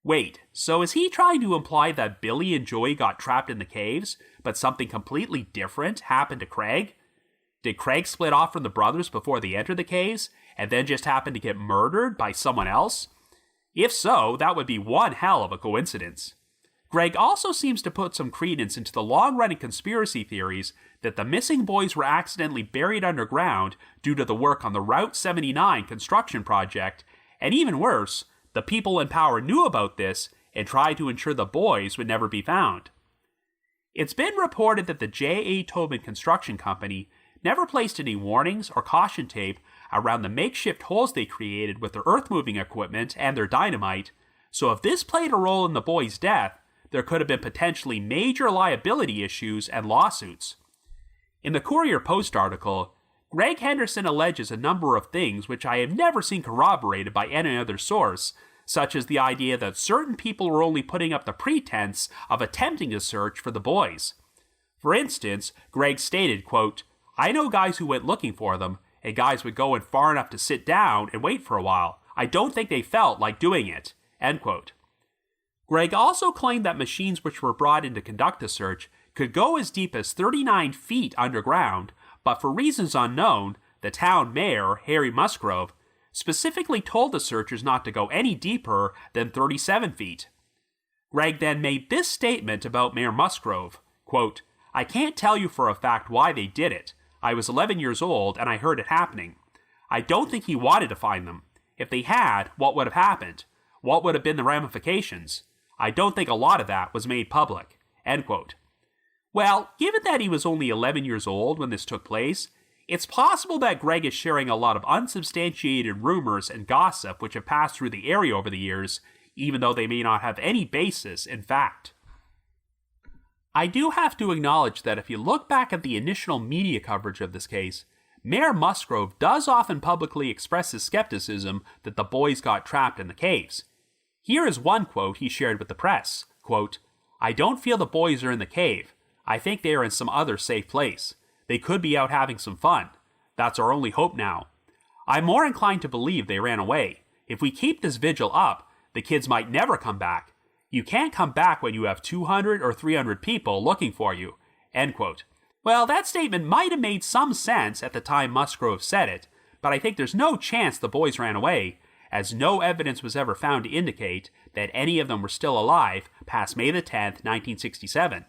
Wait, so is he trying to imply that Billy and Joey got trapped in the caves, but something completely different happened to Craig? Did Craig split off from the brothers before they entered the caves, and then just happen to get murdered by someone else? If so, that would be one hell of a coincidence. Greg also seems to put some credence into the long-running conspiracy theories that the missing boys were accidentally buried underground due to the work on the Route 79 construction project, and even worse, the people in power knew about this and tried to ensure the boys would never be found. It's been reported that the J.A. Tobin Construction Company never placed any warnings or caution tape around the makeshift holes they created with their earth-moving equipment and their dynamite, so if this played a role in the boys' death, there could have been potentially major liability issues and lawsuits. In the Courier-Post article, Greg Henderson alleges a number of things which I have never seen corroborated by any other source, such as the idea that certain people were only putting up the pretense of attempting a search for the boys. For instance, Greg stated, quote, "I know guys who went looking for them, and guys would go in far enough to sit down and wait for a while. I don't think they felt like doing it." End quote. Greg also claimed that machines which were brought in to conduct the search could go as deep as 39 feet underground, but for reasons unknown, the town mayor, Harry Musgrove, specifically told the searchers not to go any deeper than 37 feet. Greg then made this statement about Mayor Musgrove, quote, "I can't tell you for a fact why they did it. I was 11 years old and I heard it happening. I don't think he wanted to find them. If they had, what would have happened? What would have been the ramifications? I don't think a lot of that was made public." End quote. Well, given that he was only 11 years old when this took place, it's possible that Greg is sharing a lot of unsubstantiated rumors and gossip which have passed through the area over the years, even though they may not have any basis in fact. I do have to acknowledge that if you look back at the initial media coverage of this case, Mayor Musgrove does often publicly express his skepticism that the boys got trapped in the caves. Here is one quote he shared with the press, quote, "I don't feel the boys are in the cave. I think they are in some other safe place. They could be out having some fun. That's our only hope now. I'm more inclined to believe they ran away. If we keep this vigil up, the kids might never come back. You can't come back when you have 200 or 300 people looking for you." End quote. Well, that statement might have made some sense at the time Musgrove said it, but I think there's no chance the boys ran away, as no evidence was ever found to indicate that any of them were still alive past May the 10th, 1967.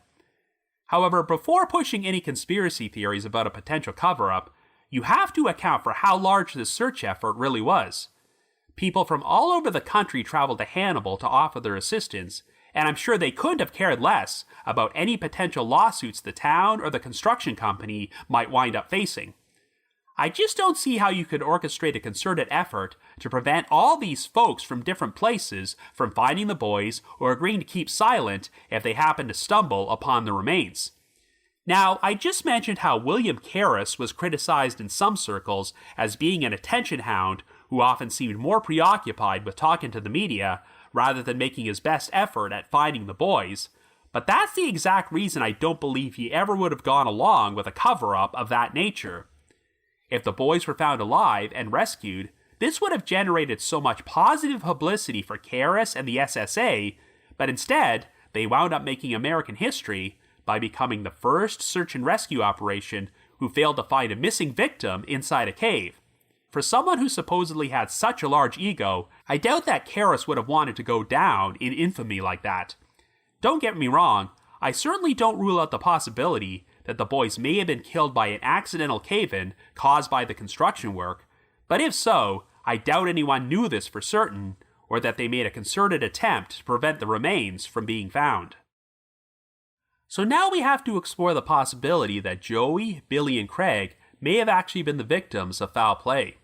However, before pushing any conspiracy theories about a potential cover-up, you have to account for how large this search effort really was. People from all over the country traveled to Hannibal to offer their assistance, and I'm sure they couldn't have cared less about any potential lawsuits the town or the construction company might wind up facing. I just don't see how you could orchestrate a concerted effort to prevent all these folks from different places from finding the boys or agreeing to keep silent if they happen to stumble upon the remains. Now, I just mentioned how William Karras was criticized in some circles as being an attention hound who often seemed more preoccupied with talking to the media rather than making his best effort at finding the boys, but that's the exact reason I don't believe he ever would have gone along with a cover-up of that nature. If the boys were found alive and rescued, this would have generated so much positive publicity for Karras and the SSA, but instead, they wound up making American history by becoming the first search and rescue operation who failed to find a missing victim inside a cave. For someone who supposedly had such a large ego, I doubt that Karras would have wanted to go down in infamy like that. Don't get me wrong, I certainly don't rule out the possibility that the boys may have been killed by an accidental cave-in caused by the construction work, but if so, I doubt anyone knew this for certain, or that they made a concerted attempt to prevent the remains from being found. So now we have to explore the possibility that Joey, Billy, and Craig may have actually been the victims of foul play.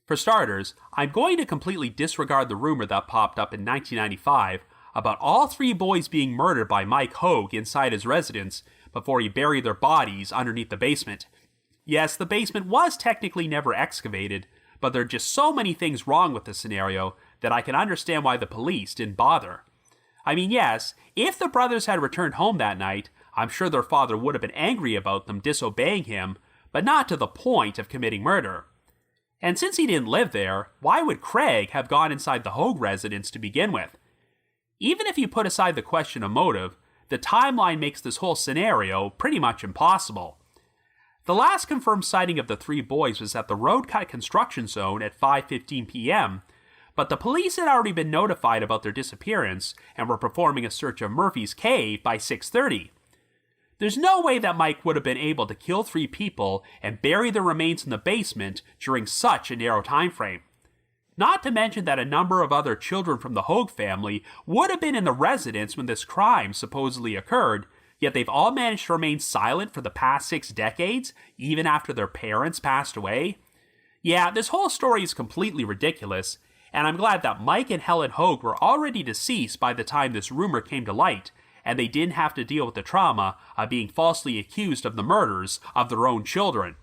For starters, I'm going to completely disregard the rumor that popped up in 1995 about all three boys being murdered by Mike Hoag inside his residence before he buried their bodies underneath the basement. Yes, the basement was technically never excavated, but there are just so many things wrong with the scenario that I can understand why the police didn't bother. I mean, yes, if the brothers had returned home that night, I'm sure their father would have been angry about them disobeying him, but not to the point of committing murder. And since he didn't live there, why would Craig have gone inside the Hoag residence to begin with? Even if you put aside the question of motive, the timeline makes this whole scenario pretty much impossible. The last confirmed sighting of the three boys was at the road cut construction zone at 5:15 p.m., but the police had already been notified about their disappearance and were performing a search of Murphy's cave by 6:30. There's no way that Mike would have been able to kill three people and bury their remains in the basement during such a narrow time frame. Not to mention that a number of other children from the Hoag family would have been in the residence when this crime supposedly occurred, yet they've all managed to remain silent for the past 6 decades, even after their parents passed away. Yeah, this whole story is completely ridiculous, and I'm glad that Mike and Helen Hoag were already deceased by the time this rumor came to light, and they didn't have to deal with the trauma of being falsely accused of the murders of their own children.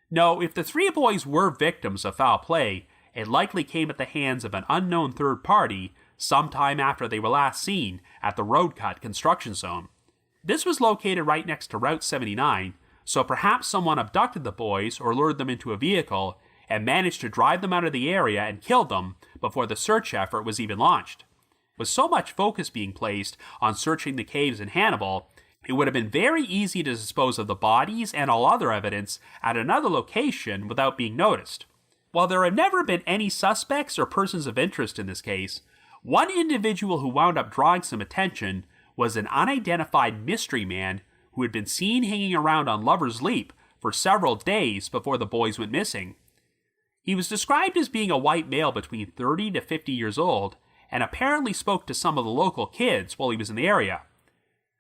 No, if the three boys were victims of foul play, it likely came at the hands of an unknown third party sometime after they were last seen at the road cut construction zone. This was located right next to Route 79, so perhaps someone abducted the boys or lured them into a vehicle and managed to drive them out of the area and kill them before the search effort was even launched. With so much focus being placed on searching the caves in Hannibal, it would have been very easy to dispose of the bodies and all other evidence at another location without being noticed. While there have never been any suspects or persons of interest in this case, one individual who wound up drawing some attention was an unidentified mystery man who had been seen hanging around on Lover's Leap for several days before the boys went missing. He was described as being a white male between 30 to 50 years old, and apparently spoke to some of the local kids while he was in the area.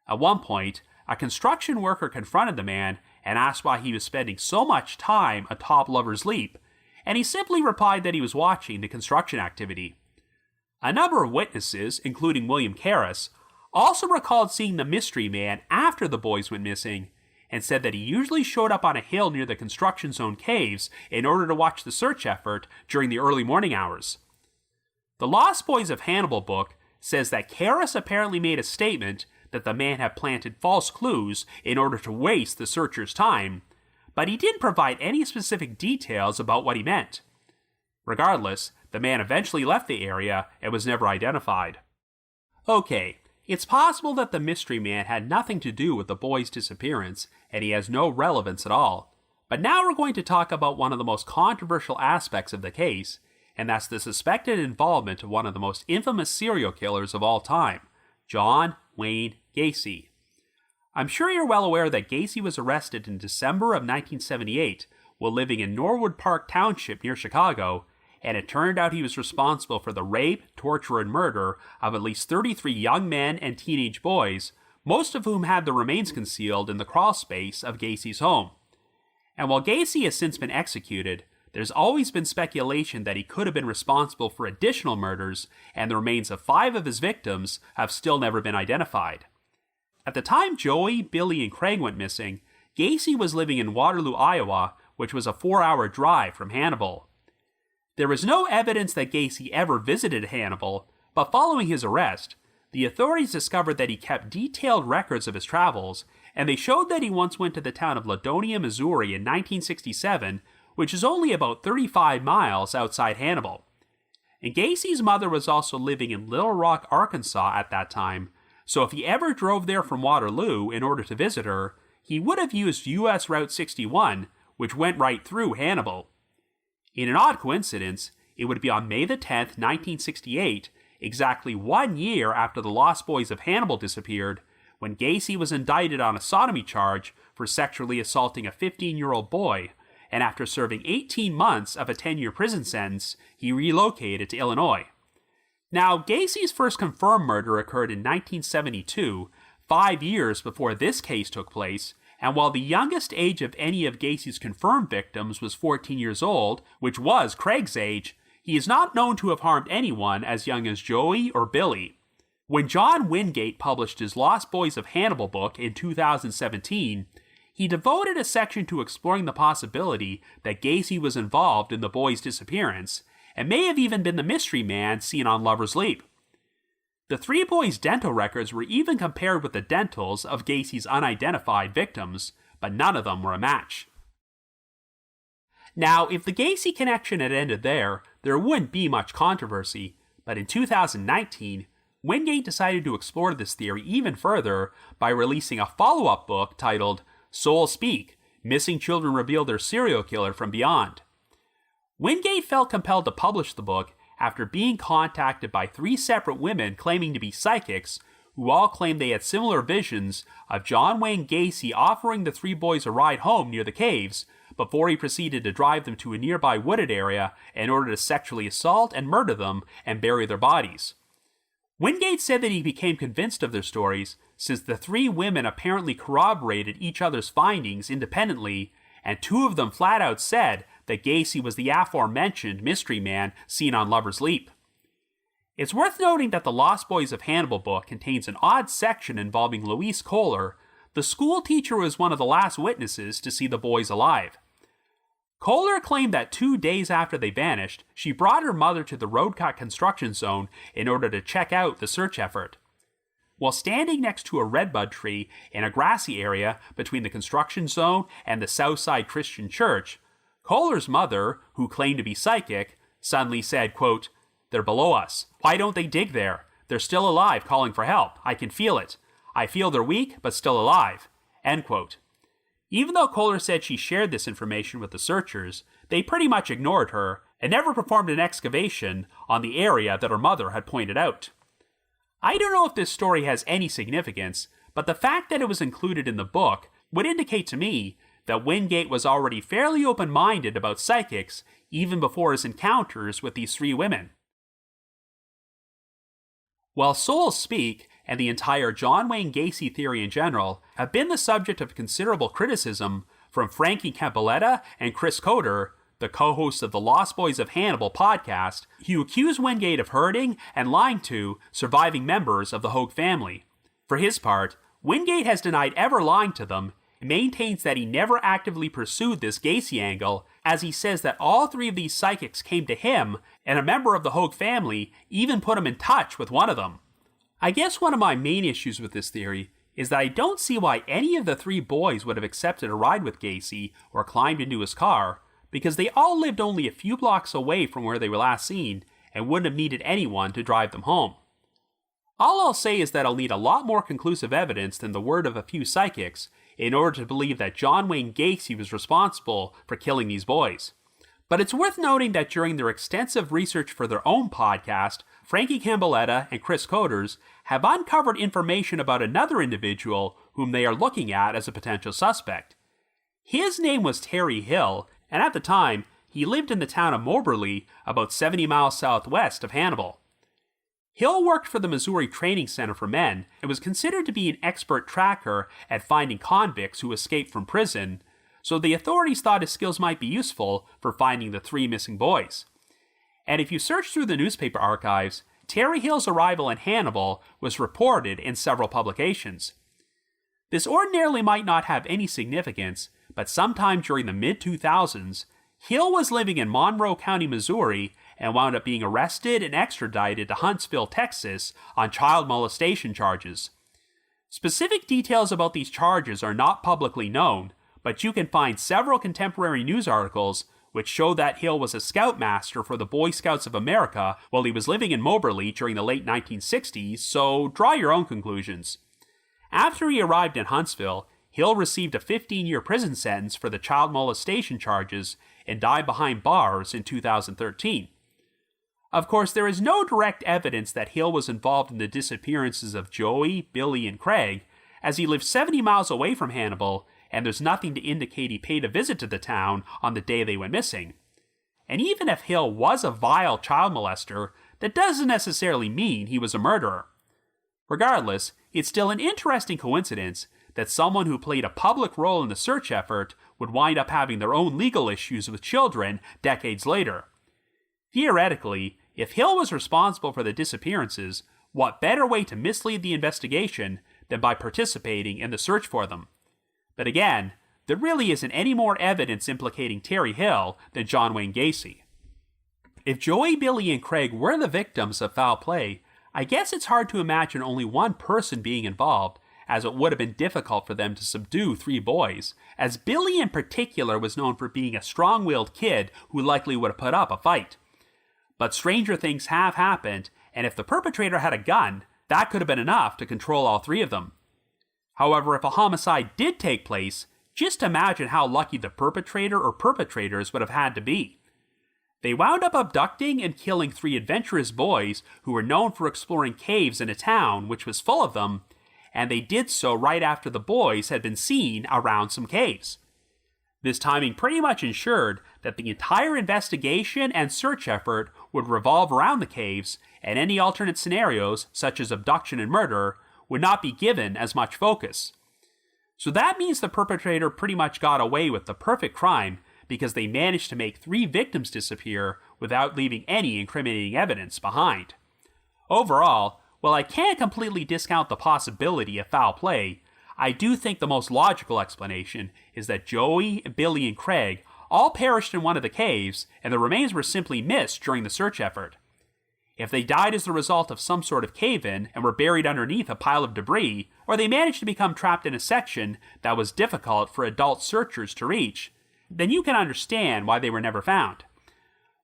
At one point, a construction worker confronted the man and asked why he was spending so much time atop Lover's Leap, and he simply replied that he was watching the construction activity. A number of witnesses, including William Karras, also recalled seeing the mystery man after the boys went missing, and said that he usually showed up on a hill near the construction zone caves in order to watch the search effort during the early morning hours. The Lost Boys of Hannibal book says that Karras apparently made a statement that the man had planted false clues in order to waste the searchers' time, but he didn't provide any specific details about what he meant. Regardless, the man eventually left the area and was never identified. Okay, it's possible that the mystery man had nothing to do with the boys' disappearance, and he has no relevance at all. But now we're going to talk about one of the most controversial aspects of the case, and that's the suspected involvement of one of the most infamous serial killers of all time, John Wayne Gacy. I'm sure you're well aware that Gacy was arrested in December of 1978 while living in Norwood Park Township near Chicago, and it turned out he was responsible for the rape, torture, and murder of at least 33 young men and teenage boys, most of whom had their remains concealed in the crawl space of Gacy's home. And while Gacy has since been executed, there's always been speculation that he could have been responsible for additional murders, and the remains of 5 of his victims have still never been identified. At the time Joey, Billy, and Craig went missing, Gacy was living in Waterloo, Iowa, which was a 4-hour drive from Hannibal. There is no evidence that Gacy ever visited Hannibal, but following his arrest, the authorities discovered that he kept detailed records of his travels, and they showed that he once went to the town of Ladonia, Missouri in 1967, which is only about 35 miles outside Hannibal. And Gacy's mother was also living in Little Rock, Arkansas at that time, so if he ever drove there from Waterloo in order to visit her, he would have used US Route 61, which went right through Hannibal. In an odd coincidence, it would be on May the 10th, 1968, exactly 1 year after the Lost Boys of Hannibal disappeared, when Gacy was indicted on a sodomy charge for sexually assaulting a 15-year-old boy, and after serving 18 months of a 10-year prison sentence, he relocated to Illinois. Now, Gacy's first confirmed murder occurred in 1972, 5 years before this case took place, and while the youngest age of any of Gacy's confirmed victims was 14 years old, which was Craig's age, he is not known to have harmed anyone as young as Joey or Billy. When John Wingate published his Lost Boys of Hannibal book in 2017, he devoted a section to exploring the possibility that Gacy was involved in the boys' disappearance, and may have even been the mystery man seen on Lover's Leap. The three boys' dental records were even compared with the dentals of Gacy's unidentified victims, but none of them were a match. Now, if the Gacy connection had ended there wouldn't be much controversy, but in 2019, Wingate decided to explore this theory even further by releasing a follow-up book titled Souls Speak: Missing Children Reveal Their Serial Killer from Beyond. Wingate felt compelled to publish the book after being contacted by 3 separate women claiming to be psychics who all claimed they had similar visions of John Wayne Gacy offering the 3 boys a ride home near the caves before he proceeded to drive them to a nearby wooded area in order to sexually assault and murder them and bury their bodies. Wingate said that he became convinced of their stories since the 3 women apparently corroborated each other's findings independently, and 2 of them flat out said that Gacy was the aforementioned mystery man seen on Lover's Leap. It's worth noting that the Lost Boys of Hannibal book contains an odd section involving Louise Kohler, the school teacher who was one of the last witnesses to see the boys alive. Kohler claimed that 2 days after they vanished, she brought her mother to the road-cut construction zone in order to check out the search effort. While standing next to a redbud tree in a grassy area between the construction zone and the Southside Christian Church, Kohler's mother, who claimed to be psychic, suddenly said, quote, "They're below us. Why don't they dig there? They're still alive calling for help. I can feel it. I feel they're weak, but still alive." End quote. Even though Kohler said she shared this information with the searchers, they pretty much ignored her and never performed an excavation on the area that her mother had pointed out. I don't know if this story has any significance, but the fact that it was included in the book would indicate to me that Wingate was already fairly open-minded about psychics even before his encounters with these 3 women. While Souls Speak and the entire John Wayne Gacy theory in general have been the subject of considerable criticism from Frankie Campoletta and Chris Coder, the co-hosts of the Lost Boys of Hannibal podcast, who accuse Wingate of hurting and lying to surviving members of the Hoag family. For his part, Wingate has denied ever lying to them and maintains that he never actively pursued this Gacy angle, as he says that all 3 of these psychics came to him, and a member of the Hoag family even put him in touch with one of them. I guess one of my main issues with this theory is that I don't see why any of the 3 boys would have accepted a ride with Gacy or climbed into his car, because they all lived only a few blocks away from where they were last seen and wouldn't have needed anyone to drive them home. All I'll say is that I'll need a lot more conclusive evidence than the word of a few psychics in order to believe that John Wayne Gacy was responsible for killing these boys. But it's worth noting that during their extensive research for their own podcast, Frankie Campoletta and Chris Coders have uncovered information about another individual whom they are looking at as a potential suspect. His name was Terry Hill, and at the time, he lived in the town of Moberly, about 70 miles southwest of Hannibal. Hill worked for the Missouri Training Center for Men and was considered to be an expert tracker at finding convicts who escaped from prison, so the authorities thought his skills might be useful for finding the 3 missing boys. And if you search through the newspaper archives, Terry Hill's arrival in Hannibal was reported in several publications. This ordinarily might not have any significance, but sometime during the mid-2000s, Hill was living in Monroe County, Missouri, and wound up being arrested and extradited to Huntsville, Texas, on child molestation charges. Specific details about these charges are not publicly known, but you can find several contemporary news articles which show that Hill was a scoutmaster for the Boy Scouts of America while he was living in Moberly during the late 1960s, so draw your own conclusions. After he arrived in Huntsville, Hill received a 15-year prison sentence for the child molestation charges and died behind bars in 2013. Of course, there is no direct evidence that Hill was involved in the disappearances of Joey, Billy, and Craig, as he lived 70 miles away from Hannibal, and there's nothing to indicate he paid a visit to the town on the day they went missing. And even if Hill was a vile child molester, that doesn't necessarily mean he was a murderer. Regardless, it's still an interesting coincidence that someone who played a public role in the search effort would wind up having their own legal issues with children decades later. Theoretically, if Hill was responsible for the disappearances, what better way to mislead the investigation than by participating in the search for them? But again, there really isn't any more evidence implicating Terry Hill than John Wayne Gacy. If Joey, Billy, and Craig were the victims of foul play, I guess it's hard to imagine only one person being involved, as it would have been difficult for them to subdue 3 boys, as Billy in particular was known for being a strong-willed kid who likely would have put up a fight. But stranger things have happened, and if the perpetrator had a gun, that could have been enough to control all 3 of them. However, if a homicide did take place, just imagine how lucky the perpetrator or perpetrators would have had to be. They wound up abducting and killing 3 adventurous boys who were known for exploring caves in a town which was full of them, and they did so right after the boys had been seen around some caves. This timing pretty much ensured that the entire investigation and search effort would revolve around the caves, and any alternate scenarios, such as abduction and murder, would not be given as much focus. So that means the perpetrator pretty much got away with the perfect crime because they managed to make 3 victims disappear without leaving any incriminating evidence behind. Overall, while I can't completely discount the possibility of foul play, I do think the most logical explanation is that Joey, Billy, and Craig all perished in one of the caves, and the remains were simply missed during the search effort. If they died as the result of some sort of cave-in and were buried underneath a pile of debris, or they managed to become trapped in a section that was difficult for adult searchers to reach, then you can understand why they were never found.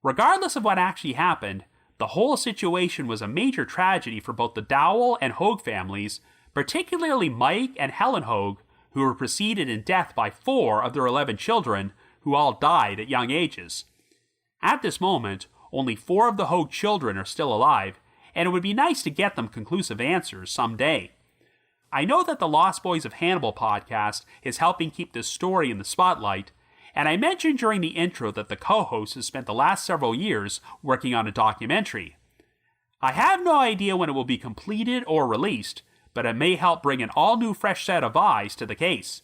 Regardless of what actually happened, the whole situation was a major tragedy for both the Dowell and Hoag families, particularly Mike and Helen Hoag, who were preceded in death by 4 of their 11 children, who all died at young ages. At this moment, only 4 of the Hoag children are still alive, and it would be nice to get them conclusive answers someday. I know that the Lost Boys of Hannibal podcast is helping keep this story in the spotlight, and I mentioned during the intro that the co-host has spent the last several years working on a documentary. I have no idea when it will be completed or released, but it may help bring an all-new fresh set of eyes to the case.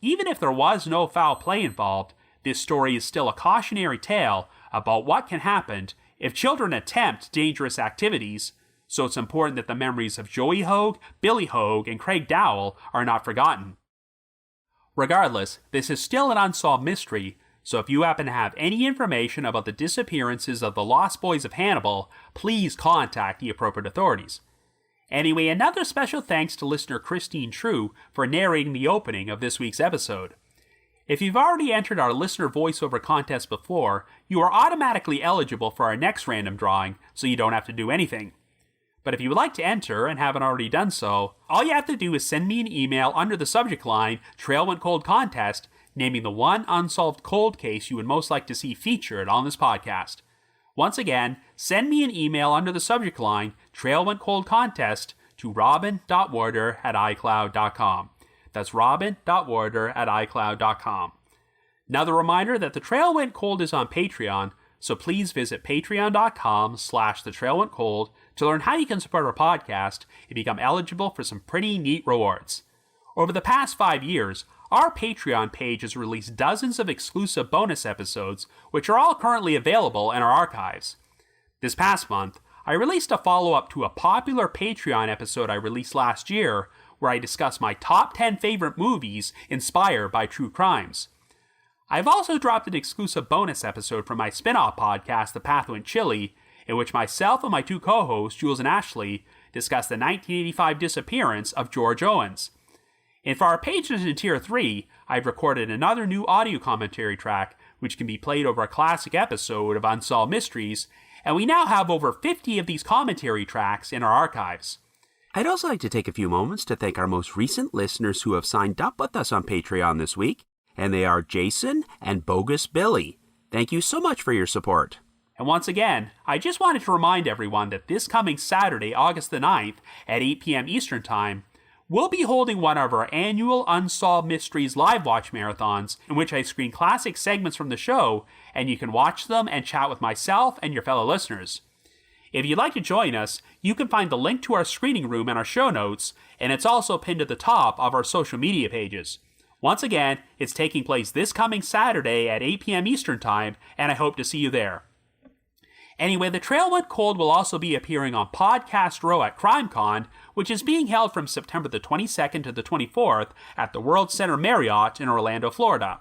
Even if there was no foul play involved, this story is still a cautionary tale about what can happen if children attempt dangerous activities, so it's important that the memories of Joey Hoag, Billy Hoag, and Craig Dowell are not forgotten. Regardless, this is still an unsolved mystery, so if you happen to have any information about the disappearances of the Lost Boys of Hannibal, please contact the appropriate authorities. Anyway, another special thanks to listener Christine True for narrating the opening of this week's episode. If you've already entered our listener voiceover contest before, you are automatically eligible for our next random drawing, so you don't have to do anything. But if you would like to enter and haven't already done so, all you have to do is send me an email under the subject line, Trail Went Cold Contest, naming the one unsolved cold case you would most like to see featured on this podcast. Once again, send me an email under the subject line, Trail Went Cold Contest, to robin.warder@icloud.com. That's robin.warder@icloud.com. Another reminder that The Trail Went Cold is on Patreon, so please visit patreon.com/thetrailwentcold to learn how you can support our podcast and become eligible for some pretty neat rewards. Over the past 5 years, our Patreon page has released dozens of exclusive bonus episodes, which are all currently available in our archives. This past month, I released a follow-up to a popular Patreon episode I released last year, where I discussed my top 10 favorite movies inspired by true crimes. I've also dropped an exclusive bonus episode from my spin-off podcast, The Path Went Chilly, in which myself and my 2 co-hosts, Jules and Ashley, discuss the 1985 disappearance of George Owens. And for our patrons in Tier 3, I've recorded another new audio commentary track, which can be played over a classic episode of Unsolved Mysteries, and we now have over 50 of these commentary tracks in our archives. I'd also like to take a few moments to thank our most recent listeners who have signed up with us on Patreon this week, and they are Jason and Bogus Billy. Thank you so much for your support. And once again, I just wanted to remind everyone that this coming Saturday, August the 9th, at 8 p.m. Eastern Time, we'll be holding one of our annual Unsolved Mysteries live watch marathons, in which I screen classic segments from the show, and you can watch them and chat with myself and your fellow listeners. If you'd like to join us, you can find the link to our screening room in our show notes, and it's also pinned at the top of our social media pages. Once again, it's taking place this coming Saturday at 8 p.m. Eastern Time, and I hope to see you there. Anyway, The Trail Went Cold will also be appearing on Podcast Row at CrimeCon, which is being held from September the 22nd to the 24th at the World Center Marriott in Orlando, Florida.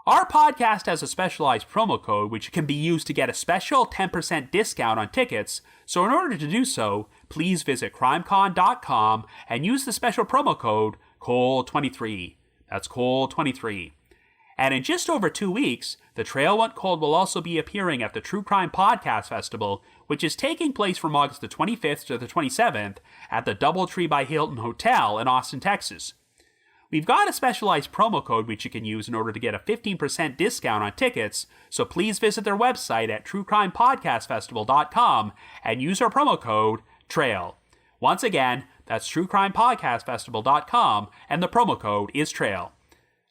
Our podcast has a specialized promo code which can be used to get a special 10% discount on tickets, so in order to do so, please visit crimecon.com and use the special promo code COLD23. That's COLD23. And in just over 2 weeks, The Trail Went Cold will also be appearing at the True Crime Podcast Festival, which is taking place from August the 25th to the 27th at the Doubletree by Hilton Hotel in Austin, Texas. We've got a specialized promo code which you can use in order to get a 15% discount on tickets, so please visit their website at truecrimepodcastfestival.com and use our promo code TRAIL. Once again, that's truecrimepodcastfestival.com and the promo code is TRAIL.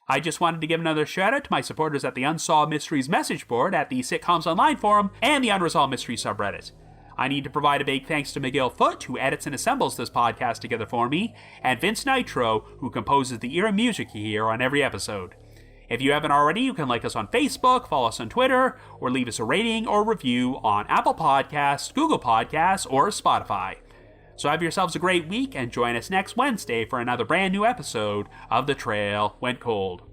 I just wanted to give another shout out to my supporters at the Unsolved Mysteries message board at the Sitcoms Online forum and the Unresolved Mysteries subreddit. I need to provide a big thanks to McGill Foote, who edits and assembles this podcast together for me, and Vince Nitro, who composes the era music you hear on every episode. If you haven't already, you can like us on Facebook, follow us on Twitter, or leave us a rating or review on Apple Podcasts, Google Podcasts, or Spotify. So have yourselves a great week, and join us next Wednesday for another brand new episode of The Trail Went Cold.